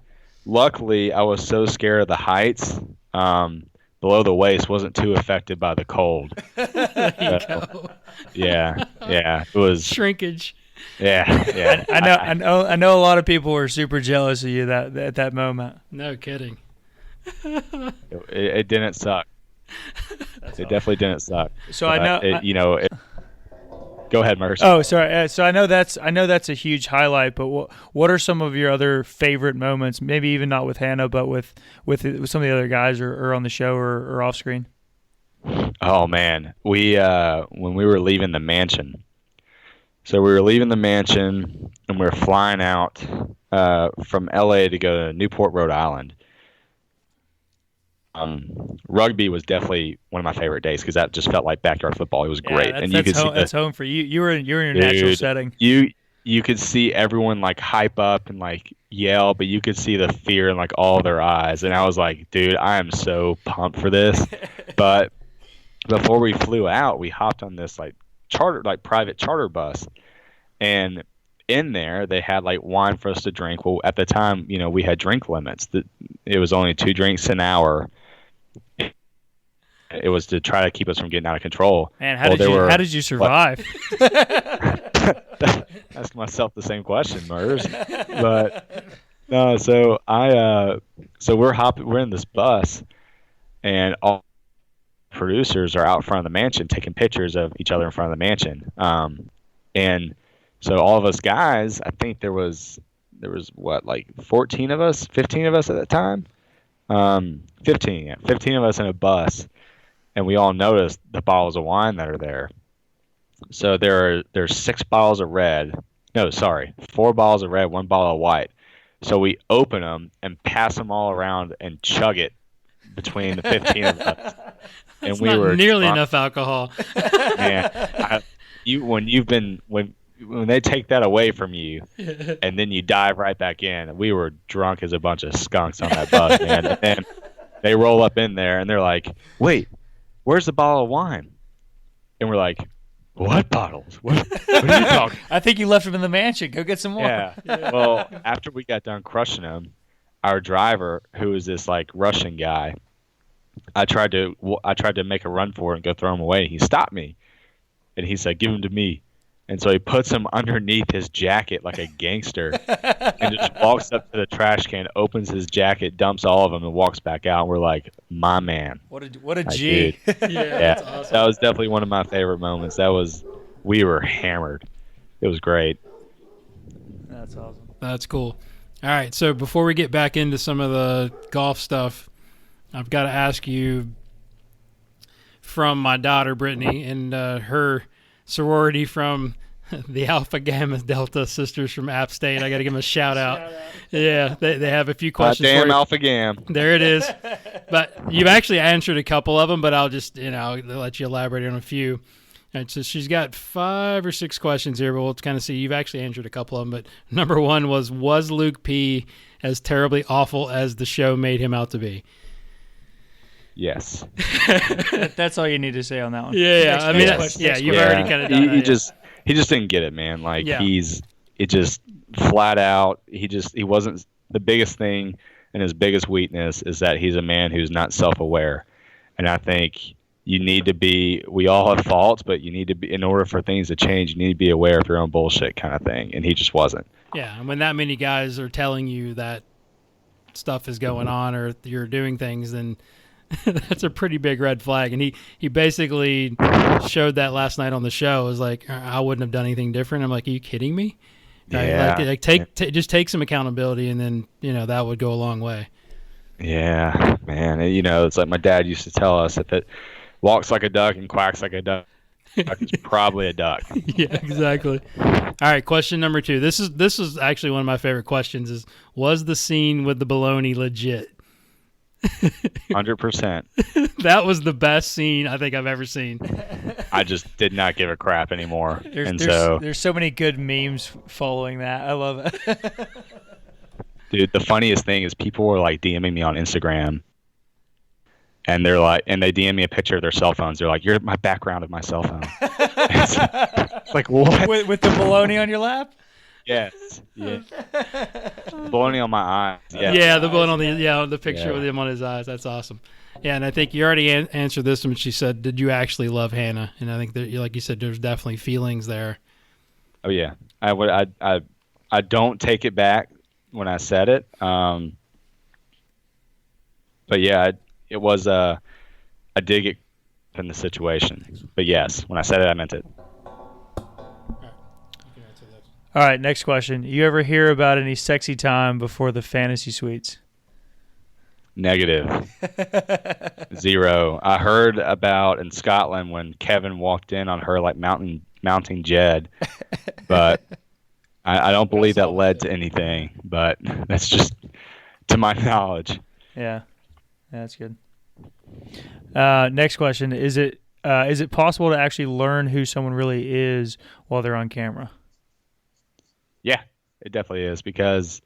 Luckily, I was so scared of the heights. Below the waist wasn't too affected by the cold. There you go. Yeah, it was Shrinkage. Yeah. I know. A lot of people were super jealous of you at that moment. No kidding. It didn't suck. It definitely didn't suck. So I know. Go ahead, Merce. Oh, sorry. So I know that's a huge highlight. But what are some of your other favorite moments? Maybe even not with Hannah, but with some of the other guys or on the show or off screen. Oh man, we when we were leaving the mansion. So we were leaving the mansion and we were flying out from LA to go to Newport, Rhode Island. Rugby was definitely one of my favorite days because that just felt like backyard football. It was great, and you could see that's home for you. You were in your natural setting. You could see everyone like hype up and like yell, but you could see the fear in like all their eyes. And I was like, dude, I am so pumped for this. But before we flew out, we hopped on this like private charter bus, And in there, they had like wine for us to drink. Well, at the time, we had drink limits. It was only 2 drinks an hour. It was to try to keep us from getting out of control. Man, how did you survive? Ask myself the same question, Murs. But no, so we're in this bus, and all producers are out front of the mansion taking pictures of each other in front of the mansion. And so all of us guys, I think there was what, like 14 of us, 15 of us at that time. 15 of us in a bus, and we all noticed the bottles of wine that are there. So there's 6 bottles of red. No, sorry, 4 bottles of red, 1 bottle of white. So we open them and pass them all around and chug it between the 15 of us. And That's we not were nearly drunk. enough alcohol. Man, when they take that away from you, and then you dive right back in, we were drunk as a bunch of skunks on that bus, man. And then they roll up in there and they're like, "Wait, where's the bottle of wine?" And we're like, "What bottles? What are you talking?" I think you left them in the mansion. Go get some more. Yeah. Well, after we got done crushing them, our driver, who was this like Russian guy, I tried to make a run for it and go throw him away. He stopped me, and he said, "Give him to me." And so he puts them underneath his jacket like a gangster, and just walks up to the trash can, opens his jacket, dumps all of them, and walks back out. And we're like, "My man." What a Like, G. dude. Yeah, Yeah, that's awesome. that was definitely one of my favorite moments. We were hammered. It was great. That's awesome. That's cool. All right, so before we get back into some of the golf stuff, I've got to ask you from my daughter, Brittany, and her sorority from the Alpha Gamma Delta sisters from App State. I got to give them a shout out. Yeah, they have a few questions for Damn you. Alpha Gam. There it is. But you've actually answered a couple of them, but I'll just, let you elaborate on a few. All right, so she's got 5 or 6 questions here, but we'll kind of see. You've actually answered a couple of them, but number 1 was Luke P. as terribly awful as the show made him out to be? Yes. That's all you need to say on that one. Yeah. I mean, Next you've question. already kind of done he that. he just didn't get it, man. Like Yeah. it just flat out. He wasn't. The biggest thing and his biggest weakness is that he's a man who's not self-aware, and I think you need to be. We all have faults, but you need to be. In order for things to change, you need to be aware of your own bullshit, kind of thing. And he just wasn't. Yeah, and when that many guys are telling you that stuff is going on or you're doing things, then that's a pretty big red flag. And he basically showed that last night on the show. It was like, I wouldn't have done anything different. I'm like, are you kidding me? Yeah. Like just take some accountability, and then that would go a long way. Yeah, man. It's like my dad used to tell us that walks like a duck and quacks like a duck. Is probably a duck. Yeah, exactly. All right, question number 2. This is actually one of my favorite questions. Was the scene with the baloney legit? 100%. That was the best scene I think I've ever seen. I just did not give a crap anymore. There's so many good memes following that. I love it. Dude, the funniest thing is people were like DMing me on Instagram, and they're like, and they DM me a picture of their cell phones. They're like, "You're my background of my cell phone." It's like, what? with the baloney on your lap? Yes. Yeah. Baloney on my eyes. Yeah. Yeah, the one on the picture Yeah. with him on his eyes. That's awesome. Yeah, and I think you already answered this one. She said, "Did you actually love Hannah?" And I think that, like you said, there's definitely feelings there. Oh yeah. I don't take it back when I said it. But yeah, it was I did get in the situation. But yes, when I said it, I meant it. All right, next question. You ever hear about any sexy time before the fantasy suites? Negative. 0. I heard about in Scotland when Kevin walked in on her like mounting Jed, but I don't believe that led to anything. But that's just to my knowledge. Yeah, that's good. Next question: Is it possible to actually learn who someone really is while they're on camera? Yeah, it definitely is because,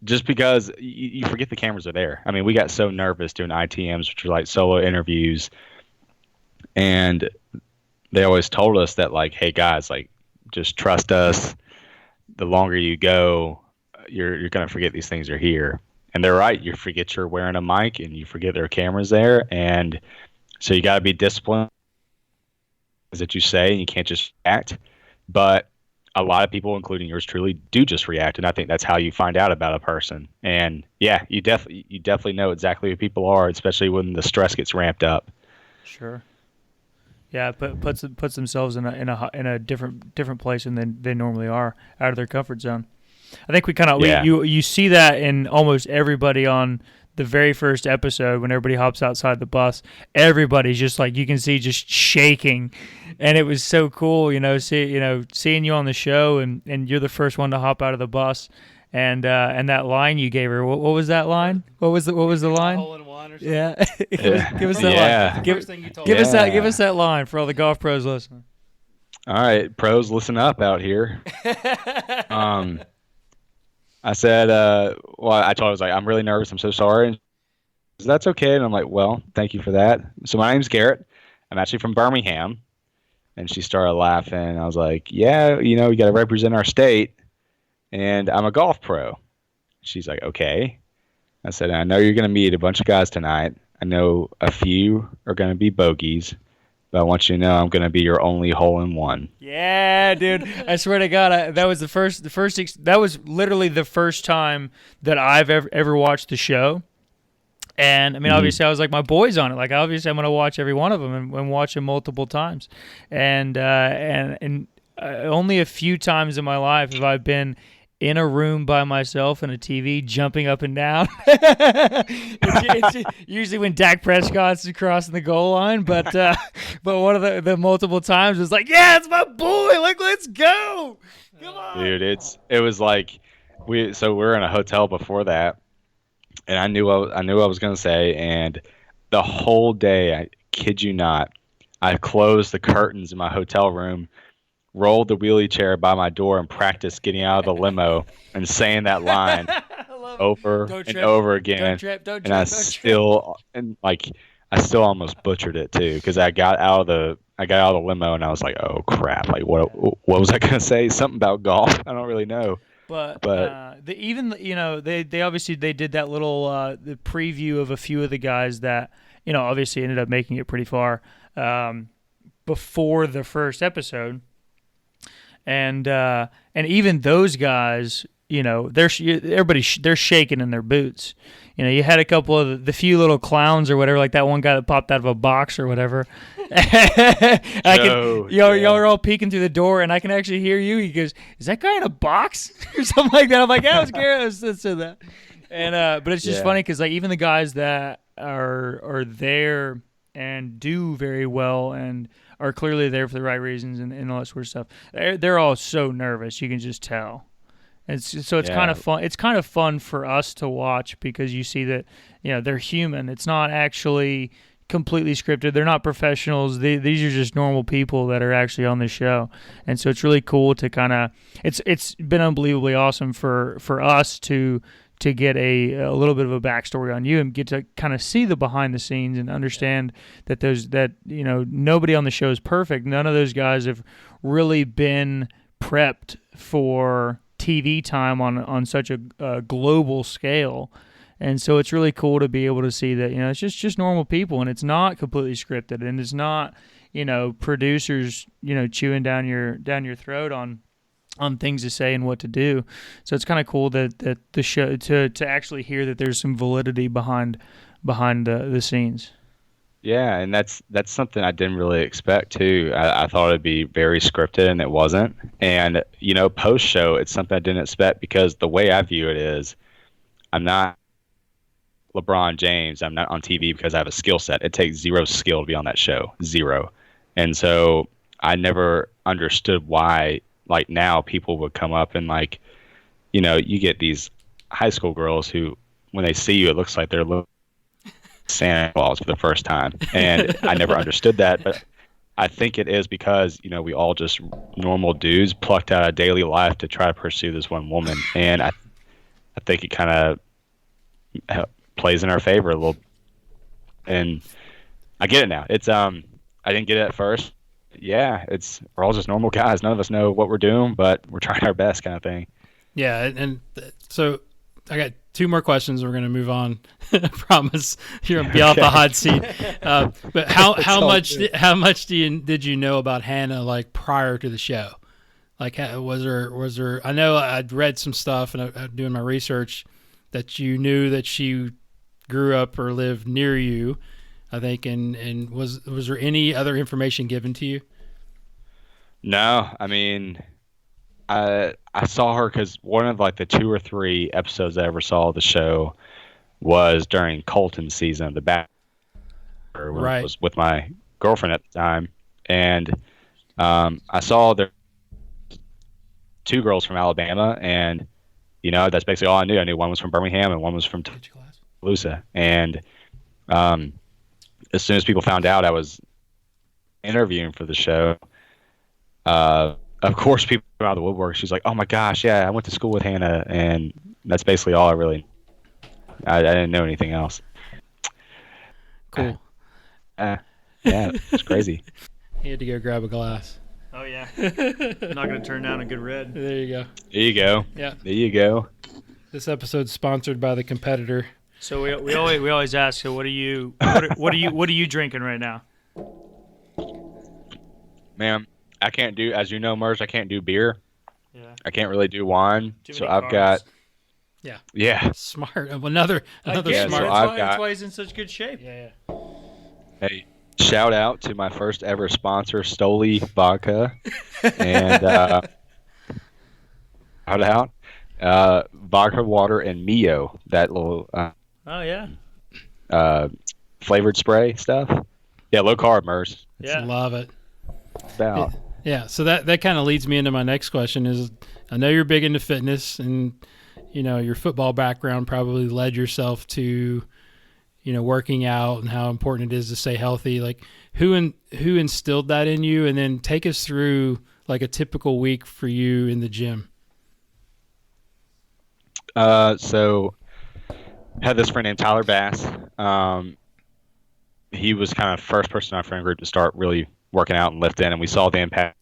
just because you forget the cameras are there. I mean, we got so nervous doing ITMs, which are like solo interviews, and they always told us that, like, hey guys, like, just trust us. The longer you go, you're gonna forget these things are here. And they're right. You forget you're wearing a mic, and you forget there are cameras there, and so you got to be disciplined that you say, and you can't just act. But a lot of people, including yours truly, do just react, and I think that's how you find out about a person. And yeah, you definitely know exactly who people are, especially when the stress gets ramped up. Sure. Yeah, but puts themselves in a different place than they normally are, out of their comfort zone. I think you see that in almost everybody on the very first episode when everybody hops outside the bus. Everybody's just like, you can see just shaking, and it was so cool, seeing you on the show and you're the first one to hop out of the bus, and that line you gave her. What was that line? What was the line? Hole in one or something. Yeah, give us that line. Give us that line for all the golf pros listening. All right, pros, listen up out here. I said, I told her, I was like, I'm really nervous. I'm so sorry. And she said, that's okay. And I'm like, well, thank you for that. So my name's Garrett. I'm actually from Birmingham. And she started laughing. I was like, yeah, we got to represent our state. And I'm a golf pro. She's like, okay. I said, I know you're going to meet a bunch of guys tonight. I know a few are going to be bogeys. But I want you to know I'm going to be your only hole-in-one. Yeah, dude. I swear to God, that was that was literally the first time that I've ever watched the show. And, I mean, obviously, I was like, my boy's on it. Like, obviously, I'm going to watch every one of them and watch them multiple times. And only a few times in my life have I been in a room by myself and a TV jumping up and down. it's usually when Dak Prescott's crossing the goal line, but one of the multiple times was like, yeah, it's my boy, like, let's go, come on, dude. It was like we're in a hotel before that, and I knew what I was gonna say, and the whole day, I kid you not, I closed the curtains in my hotel room, rolled the wheelie chair by my door, and practiced getting out of the limo and saying that line over and over again. And I still almost butchered it too, because I got out of the limo and I was like, oh crap! Like what was I gonna say? Something about golf? I don't really know. But they obviously they did that little the preview of a few of the guys that obviously ended up making it pretty far before the first episode. And even those guys, they're shaking in their boots. You had a couple of the few little clowns or whatever, like that one guy that popped out of a box or whatever. Y'all are all peeking through the door, and I can actually hear you. He goes, "Is that guy in a box?" or something like that. I'm like, "Yeah, it was Garrett." Let's say that. And but it's just funny because like even the guys that are there and do very well and are clearly there for the right reasons and all that sort of stuff. They're all so nervous. You can just tell. It's kind of fun. It's kind of fun for us to watch because you see that they're human. It's not actually completely scripted. They're not professionals. These are just normal people that are actually on the show. And so it's really cool to kind of. It's been unbelievably awesome for us to get a little bit of a backstory on you and get to kind of see the behind the scenes and understand that nobody on the show is perfect. None of those guys have really been prepped for TV time on such a global scale. And so it's really cool to be able to see that, it's just normal people, and it's not completely scripted, and it's not, producers, chewing down your throat on things to say and what to do. So it's kind of cool that the show to actually hear that there's some validity behind the scenes. Yeah, and that's something I didn't really expect too. I thought it'd be very scripted, and it wasn't. And post show, it's something I didn't expect because the way I view it is, I'm not LeBron James. I'm not on TV because I have a skill set. It takes zero skill to be on that show, zero. And so I never understood why. Like now people would come up and like, you get these high school girls who, when they see you, it looks like they're looking at Santa Claus for the first time. And I never understood that, but I think it is because, we all just normal dudes plucked out of daily life to try to pursue this one woman. And I think it kind of plays in our favor a little. And I get it now. It's, I didn't get it at first. yeah, we're all just normal guys. None of us know what we're doing, but we're trying our best, kind of thing. Yeah, and so I got two more questions. We're going to move on. I promise you're going to be off the hot seat. But how much did you know about Hannah like prior to the show? Like, was there? I know I'd read some stuff and I'm doing my research that you knew that she grew up or lived near you, I think. And was there any other information given to you? No, I mean, I saw her because one of like the 2 or 3 episodes I ever saw of the show was during Colton's season of The Bachelor, when I was with my girlfriend at the time, and I saw there 2 girls from Alabama, and that's basically all I knew. I knew one was from Birmingham and one was from Tuscaloosa, and as soon as people found out I was interviewing for the show, of course, people come out of the woodwork. She's like, "Oh my gosh, yeah, I went to school with Hannah," and that's basically all I didn't know anything else. Cool. Yeah, it's crazy. He had to go grab a glass. Oh yeah, I'm not gonna turn down a good red. There you go. There you go. Yeah. There you go. This episode's sponsored by the competitor. So we always ask. So what are you drinking right now? Man, I can't do, as you know, Merz, I can't do beer. Yeah. I can't really do wine. So I've carbs. got. Yeah. Yeah. Smart. Another smart. That's why he's in such good shape. Yeah. Hey, shout out to my first ever sponsor, Stoli Vodka, and shout out vodka, water, and Mio, that little flavored spray stuff. Yeah, low carb, Merz. Yeah, love it. About. Yeah, so that kind of leads me into my next question. Is I know you're big into fitness, and your football background probably led yourself to working out and how important it is to stay healthy. Like, who instilled that in you? And then take us through like a typical week for you in the gym. So had this friend named Tyler Bass. He was kind of first person in our friend group to start really working out and lifting, and we saw the impact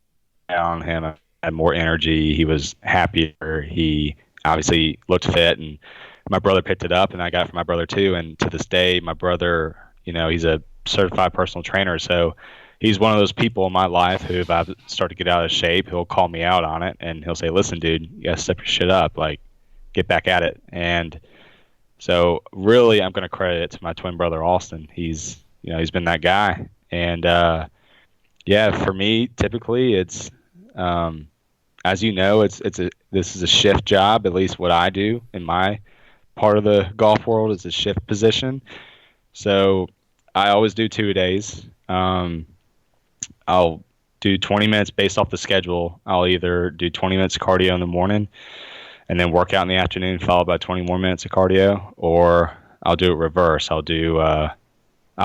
on him. Had more energy. He was happier. He obviously looked fit, and my brother picked it up, and I got it from my brother too. And to this day, my brother, he's a certified personal trainer, so he's one of those people in my life who, if I start to get out of shape, he'll call me out on it, and he'll say, "Listen, dude, you gotta step your shit up. Like, get back at it." And so, really, I'm gonna credit it to my twin brother Austin. He's been that guy. And for me, typically, it's as you know, this is a shift job. At least what I do in my part of the golf world is a shift position. So I always do 2-a-days. I'll do 20 minutes based off the schedule. I'll either do 20 minutes of cardio in the morning and then work out in the afternoon, followed by 20 more minutes of cardio, or I'll do it reverse. I'll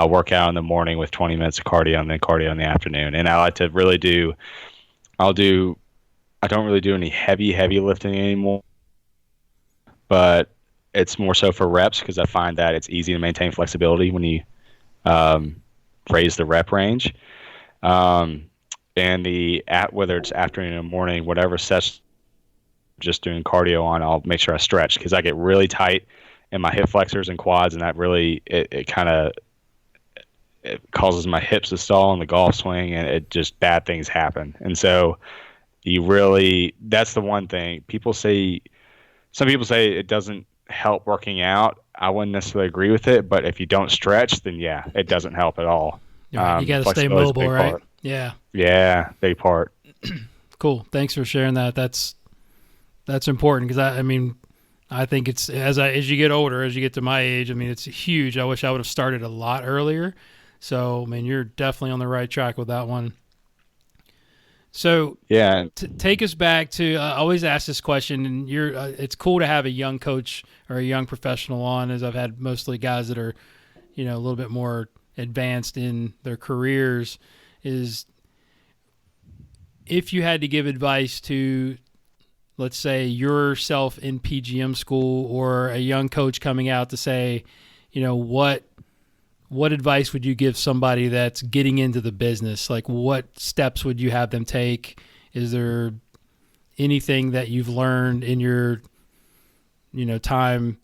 work out in the morning with 20 minutes of cardio and then cardio in the afternoon. And I like to really I don't really do any heavy lifting anymore, but it's more so for reps, because I find that it's easy to maintain flexibility when you raise the rep range. And whether it's afternoon or morning, whatever session, just doing cardio on, I'll make sure I stretch, because I get really tight in my hip flexors and quads, and that really it causes my hips to stall in the golf swing, and it just bad things happen. And so that's the one thing some people say it doesn't help working out. I wouldn't necessarily agree with it, but if you don't stretch, then it doesn't help at all. Right, you got to stay mobile, right? Part. Yeah, big part. Cool. Thanks for sharing that. That's important, because I think it's as you get older, as you get to my age, it's huge. I wish I would have started a lot earlier. So, you're definitely on the right track with that one. So, take us back to, I always ask this question, and it's cool to have a young coach or a young professional on, as I've had mostly guys that are, a little bit more advanced in their careers. Is if you had to give advice to, let's say, yourself in PGM school, or a young coach coming out to say, what advice would you give somebody that's getting into the business? Like, what steps would you have them take? Is there anything that you've learned in your, time,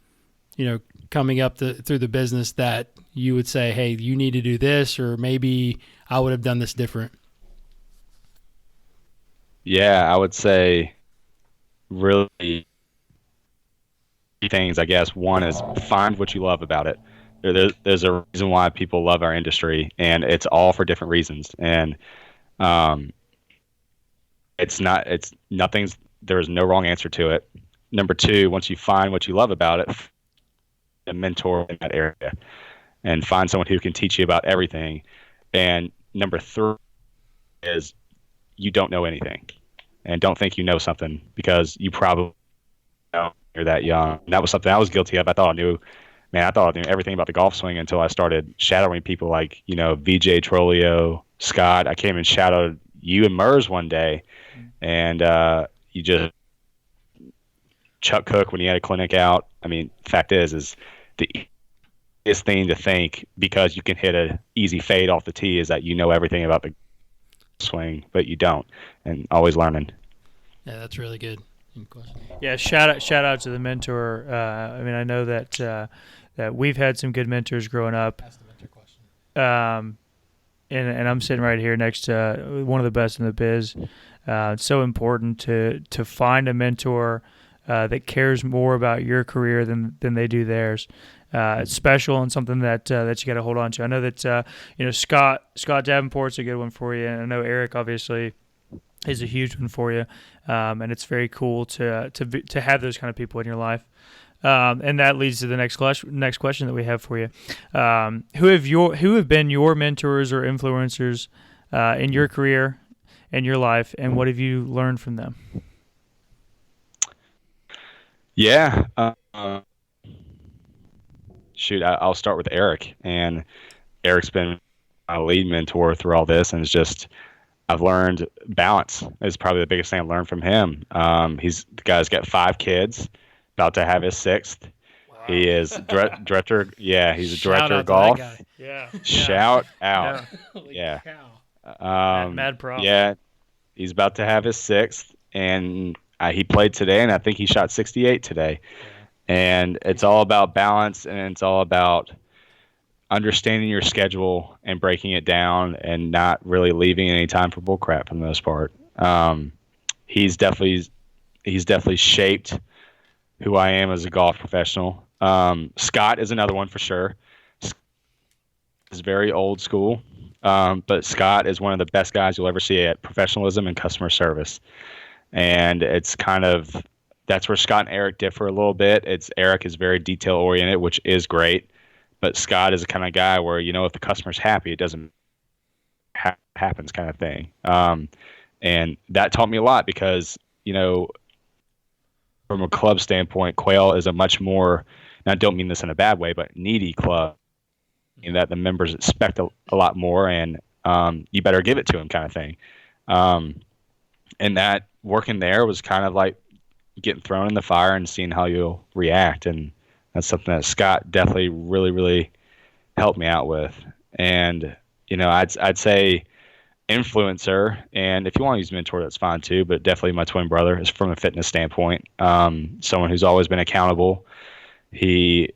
coming up through the business that you would say, hey, you need to do this, or maybe I would have done this different? Yeah, I would say really things, I guess. One is find what you love about it. There's a reason why people love our industry, and it's all for different reasons. And there's no wrong answer to it. Number two, once you find what you love about it, a mentor in that area and find someone who can teach you about everything. And number three is you don't know anything, and don't think you know something, because you probably don't. You're that young. And that was something I was guilty of. I thought I knew everything about the golf swing until I started shadowing people like, VJ Trolio, Scott. I came and shadowed you and Mers one day, and you just Chuck Cook when he had a clinic out. I mean, fact is the easiest thing to think, because you can hit a easy fade off the tee, is that you know everything about the swing, but you don't, and always learning. Yeah, that's really good. Yeah, shout out to the mentor. I know that we've had some good mentors growing up. That's the mentor question. And I'm sitting right here next to one of the best in the biz. It's so important to find a mentor that cares more about your career than they do theirs. It's special and something that you got to hold on to. I know that Scott Davenport's a good one for you, and I know Eric obviously is a huge one for you, and it's very cool to have those kind of people in your life. And that leads to the next question that we have for you. Who have been your mentors or influencers in your career and your life, and what have you learned from them? Yeah. I'll start with Eric. And Eric's been my lead mentor through all this, and it's just I've learned balance is probably the biggest thing I've learned from him. The guy's got 5 kids, about to have his 6th. Wow. He is director. Yeah, he's a director of golf. Yeah. Shout out. Yeah. Mad prop. Yeah, he's about to have his 6th, and he played today, and I think he shot 68 today. Yeah. And it's all about balance, and it's all about understanding your schedule and breaking it down, and not really leaving any time for bullcrap for the most part. He's definitely shaped who I am as a golf professional. Scott is another one for sure. He's very old school, but Scott is one of the best guys you'll ever see at professionalism and customer service. And it's that's where Scott and Eric differ a little bit. Eric is very detail oriented, which is great. But Scott is the kind of guy where, if the customer's happy, it doesn't happens kind of thing. And that taught me a lot, because, from a club standpoint, Quail is a much more, and I don't mean this in a bad way, but needy club, in that the members expect a lot more, and you better give it to them kind of thing. And that working there was kind of like getting thrown in the fire and seeing how you'll react. And that's something that Scott definitely really, really helped me out with. And, I'd say influencer, and if you want to use mentor, that's fine too, but definitely my twin brother is from a fitness standpoint. Someone who's always been accountable. He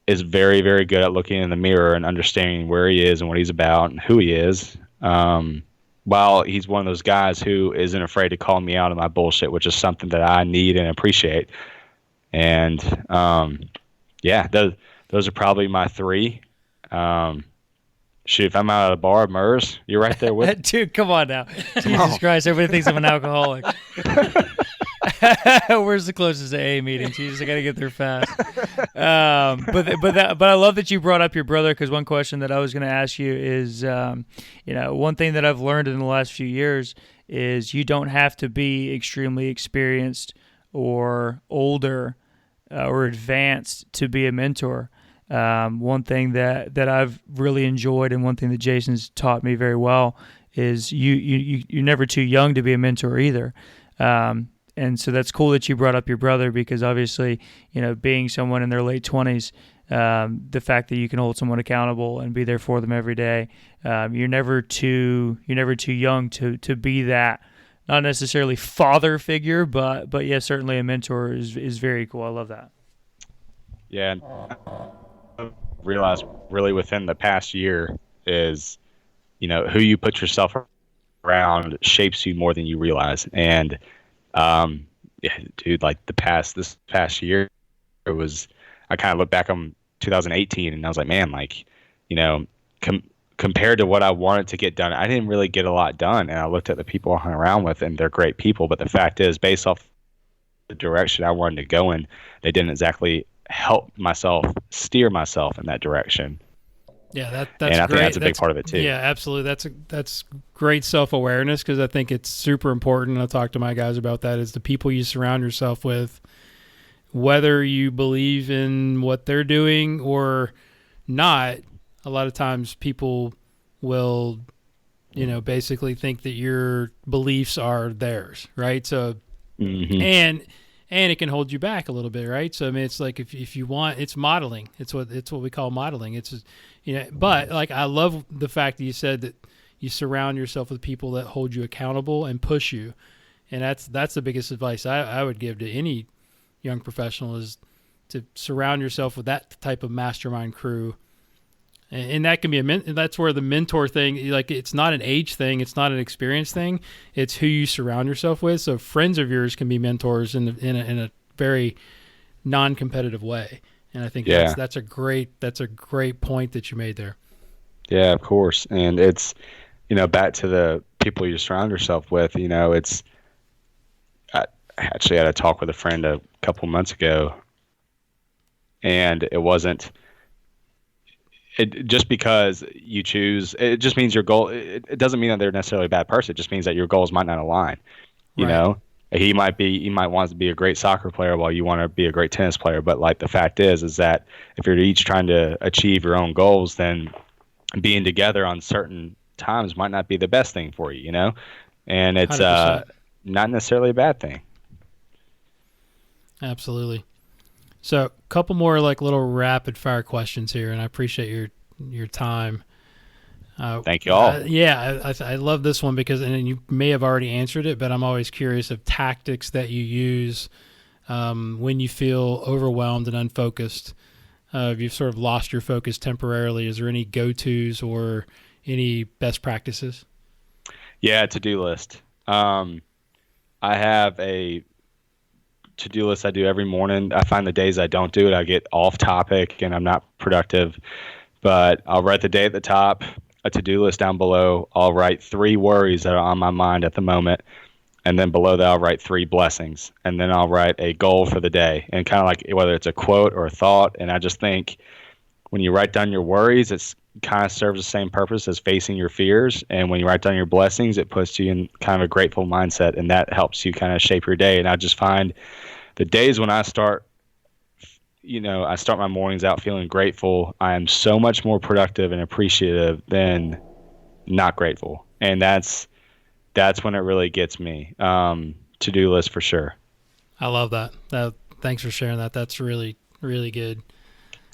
is very, very good at looking in the mirror and understanding where he is and what he's about and who he is. While he's one of those guys who isn't afraid to call me out on my bullshit, which is something that I need and appreciate. And, those are probably my 3. If I'm out at a bar, Mers, you're right there with me. Dude, come on now. Jesus Christ, everybody thinks I'm an alcoholic. Where's the closest AA meeting? Jesus, I got to get there fast. But I love that you brought up your brother, because one question that I was going to ask you is, one thing that I've learned in the last few years is you don't have to be extremely experienced or older or advanced to be a mentor. One thing that I've really enjoyed, and one thing that Jason's taught me very well, is you're never too young to be a mentor either. And so that's cool that you brought up your brother, because obviously, being someone in their late 20s, the fact that you can hold someone accountable and be there for them every day. You're never too young to be that, not necessarily father figure, but yeah, certainly a mentor is very cool. I love that. Yeah, and I realized really within the past year is, who you put yourself around shapes you more than you realize. And yeah, dude, like this past year, it was, I kind of look back on 2018 and I was like, man, like, compared to what I wanted to get done, I didn't really get a lot done. And I looked at the people I hung around with, and they're great people. But the fact is, based off the direction I wanted to go in, they didn't exactly help steer myself in that direction. Yeah, that's and I great. think that's a big part of it too. Yeah, absolutely. That's great self-awareness, because I think it's super important. And I talk to my guys about that, is the people you surround yourself with, whether you believe in what they're doing or not. A lot of times people will, basically think that your beliefs are theirs, right? So, and it can hold you back a little bit, right? So I mean, it's like if you want, it's modeling. It's what we call modeling. It's but like, I love the fact that you said that you surround yourself with people that hold you accountable and push you, and that's the biggest advice I would give to any young professional, is to surround yourself with that type of mastermind crew. And that can be that's where the mentor thing, like, it's not an age thing, it's not an experience thing, it's who you surround yourself with. So friends of yours can be mentors in a very non-competitive way. And I think that's a great point that you made there. Yeah, of course. And it's, back to the people you surround yourself with, I actually had a talk with a friend a couple months ago, and just because you choose, it just means your goal, it doesn't mean that they're necessarily a bad person. It just means that your goals might not align. You know, he might want to be a great soccer player while you want to be a great tennis player. But like, the fact is that if you're each trying to achieve your own goals, then being together on certain times might not be the best thing for you, and it's 100%. Not necessarily a bad thing. Absolutely. So a couple more like little rapid fire questions here, and I appreciate your time. Thank you all. I love this one because, and you may have already answered it, but I'm always curious of tactics that you use when you feel overwhelmed and unfocused. If you've sort of lost your focus temporarily, is there any go-tos or any best practices? Yeah, to-do list. I have a to-do list I do every morning. I find the days I don't do it, I get off topic and I'm not productive. But I'll write the day at the top, a to-do list down below. I'll write 3 worries that are on my mind at the moment. And then below that, I'll write 3 blessings. And then I'll write a goal for the day. And kind of like whether it's a quote or a thought. And I just think when you write down your worries, it's kind of serves the same purpose as facing your fears. And when you write down your blessings, it puts you in kind of a grateful mindset. And that helps you kind of shape your day. And I just find the days when I start my mornings out feeling grateful, I am so much more productive and appreciative than not grateful. And that's when it really gets me. To-do list for sure. I love that. Thanks for sharing that. That's really, really good.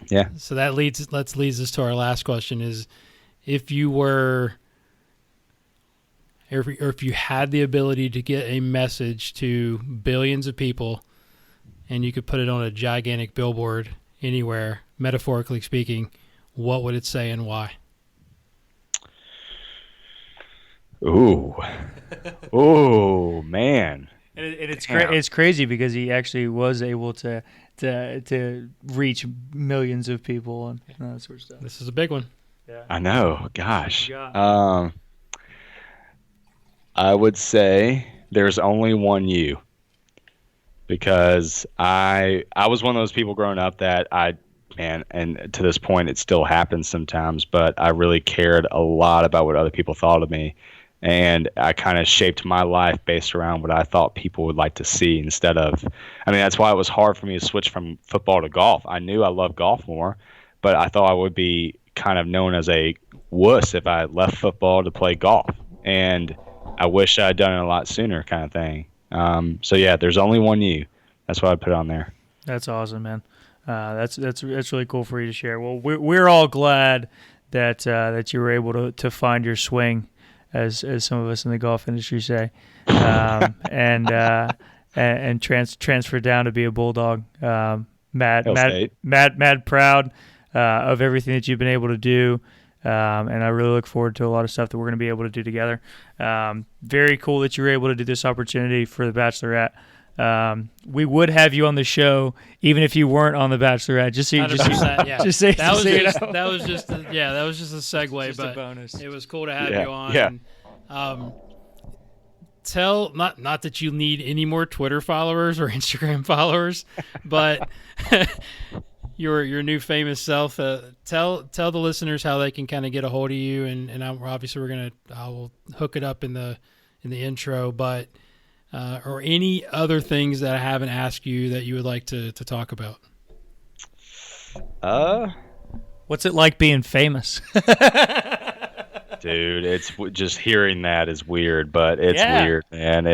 Yeah. So that leads us to our last question: is if you had the ability to get a message to billions of people, and you could put it on a gigantic billboard anywhere, metaphorically speaking, what would it say and why? Ooh, man. And it's crazy because he actually was able to reach millions of people and that sort of stuff. This is a big one. Yeah. I know. Gosh. I would say there's only one you. Because I was one of those people growing up that and to this point it still happens sometimes, but I really cared a lot about what other people thought of me. And I kind of shaped my life based around what I thought people would like to see that's why it was hard for me to switch from football to golf. I knew I loved golf more, but I thought I would be kind of known as a wuss if I left football to play golf. And I wish I'd done it a lot sooner, kind of thing. So yeah, there's only one you. That's why I put it on there. That's awesome, man. That's really cool for you to share. Well, we're all glad that you were able to find your swing, as some of us in the golf industry say, and transfer down to be a Bulldog. Mad proud of everything that you've been able to do. And I really look forward to a lot of stuff that we're going to be able to do together. Very cool that you were able to do this opportunity for The Bachelorette. We would have you on the show even if you weren't on The Bachelorette. Just say that was just a segue, just but a bonus. It was cool to have you on. Yeah. And, tell not that you need any more Twitter followers or Instagram followers, but your new famous self. Tell the listeners how they can kind of get a hold of you, and obviously I will hook it up in the intro, but or any other things that I haven't asked you that you would like to talk about. What's it like being famous? Dude, it's just hearing that is weird, but it's weird, man.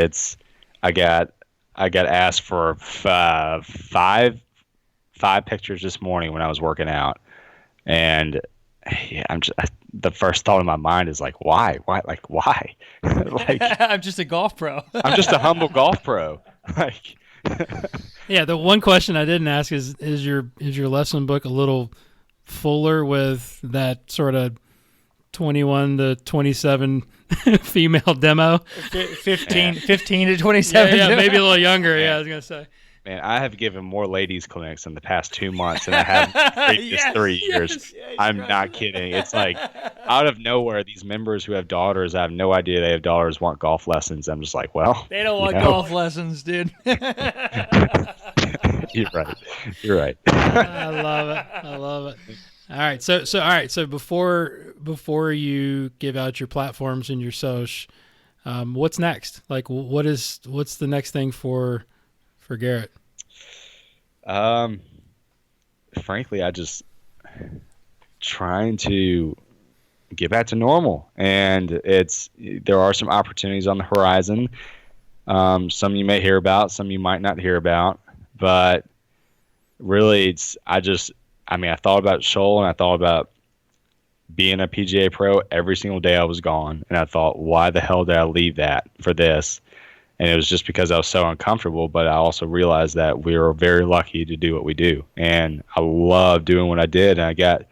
I got asked for five pictures this morning when I was working out, and the first thought in my mind is like, why? Like, I'm just a golf pro. I'm just a humble golf pro. Like, yeah. The one question I didn't ask is your lesson book a little fuller with that sort of 21 to 27 female demo? 15 to 27. Yeah, maybe a little younger. Yeah, I was gonna say. Man, I have given more ladies clinics in the past 2 months than I have in the previous 3 years. I'm not kidding. It's like out of nowhere, these members who have daughters, I have no idea they have daughters, want golf lessons. I'm just like, well, they don't want golf lessons, dude. You're right. I love it. All right. So before you give out your platforms and your social, what's next? Like, what's the next thing for Garrett? Frankly, I just trying to get back to normal, and there are some opportunities on the horizon. Some you may hear about, some you might not hear about, but really, I thought about Shoal, and I thought about being a PGA pro every single day I was gone, and I thought, why the hell did I leave that for this? And it was just because I was so uncomfortable, but I also realized that we were very lucky to do what we do. And I love doing what I did, and I got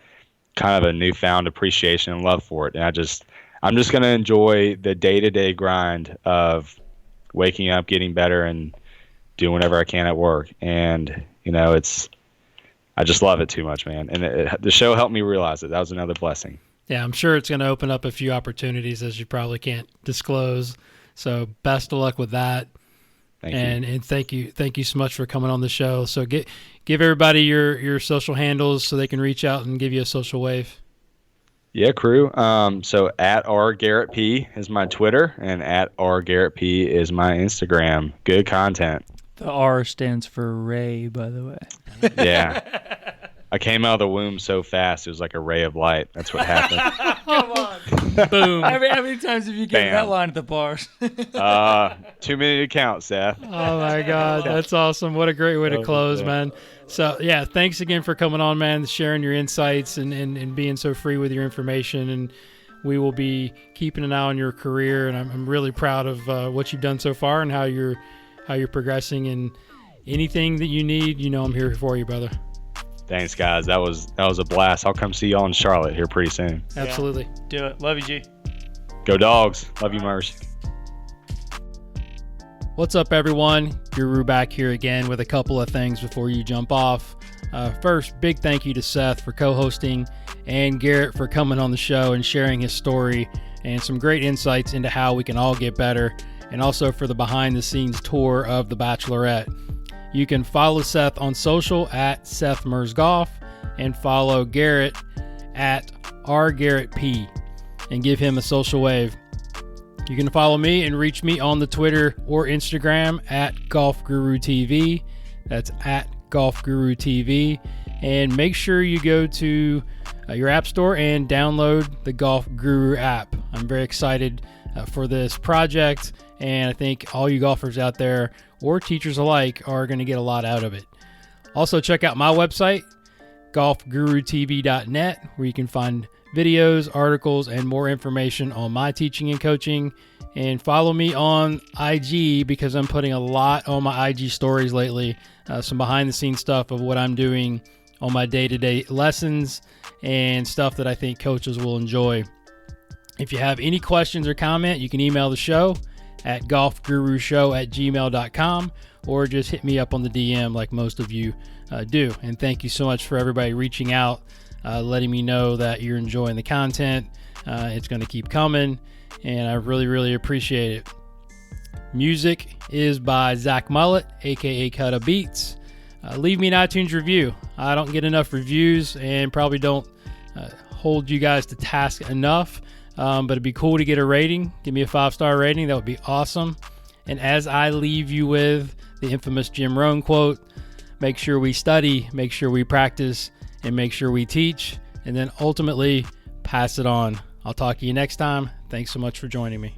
kind of a newfound appreciation and love for it. And I'm just going to enjoy the day-to-day grind of waking up, getting better, and doing whatever I can at work. And, I just love it too much, man. And the show helped me realize it. That was another blessing. Yeah, I'm sure it's going to open up a few opportunities, as you probably can't disclose. So best of luck with that. Thank you. And thank you so much for coming on the show. So give everybody your social handles so they can reach out and give you a social wave. Yeah, crew. So at @RGarrettP is my Twitter, and at @RGarrettP is my Instagram. Good content. The R stands for Ray, by the way. Yeah. I came out of the womb so fast, it was like a ray of light. That's what happened. Come on. Boom. How many times have you given that line at the bars? Too many to count, Seth. Oh, my God. That's awesome. What a great way to close, man. So, yeah, thanks again for coming on, man, sharing your insights and being so free with your information. And we will be keeping an eye on your career, and I'm really proud of what you've done so far and how you're progressing. And anything that you need, I'm here for you, brother. Thanks, guys. That was a blast. I'll come see y'all in Charlotte here pretty soon. Absolutely. Yeah. Do it. Love you, G. Go Dogs. Love you, Merce. What's up, everyone? Guru back here again with a couple of things before you jump off. First, big thank you to Seth for co-hosting and Garrett for coming on the show and sharing his story and some great insights into how we can all get better, and also for the behind-the-scenes tour of The Bachelorette. You can follow Seth on social at Seth Mers Golf, and follow Garrett at @RGarrettP and give him a social wave. You can follow me and reach me on the Twitter or Instagram at GolfGuruTV. That's at GolfGuruTV. And make sure you go to your app store and download the Golf Guru app. I'm very excited for this project, and I think all you golfers out there, or teachers alike, are going to get a lot out of it. Also, check out my website, golfgurutv.net, where you can find videos, articles, and more information on my teaching and coaching. And follow me on IG because I'm putting a lot on my IG stories lately, some behind-the-scenes stuff of what I'm doing on my day-to-day lessons and stuff that I think coaches will enjoy. If you have any questions or comment, you can email the show at golfgurushow@gmail.com or just hit me up on the DM like most of you do. And thank you so much for everybody reaching out, letting me know that you're enjoying the content. It's going to keep coming, and I really, really appreciate it. Music is by Zach Mullet, aka Cutta Beats. Leave me an iTunes review. I don't get enough reviews and probably don't hold you guys to task enough, but it'd be cool to get a rating. Give me a 5-star rating. That would be awesome. And as I leave you with the infamous Jim Rohn quote, make sure we study, make sure we practice, and make sure we teach, and then ultimately pass it on. I'll talk to you next time. Thanks so much for joining me.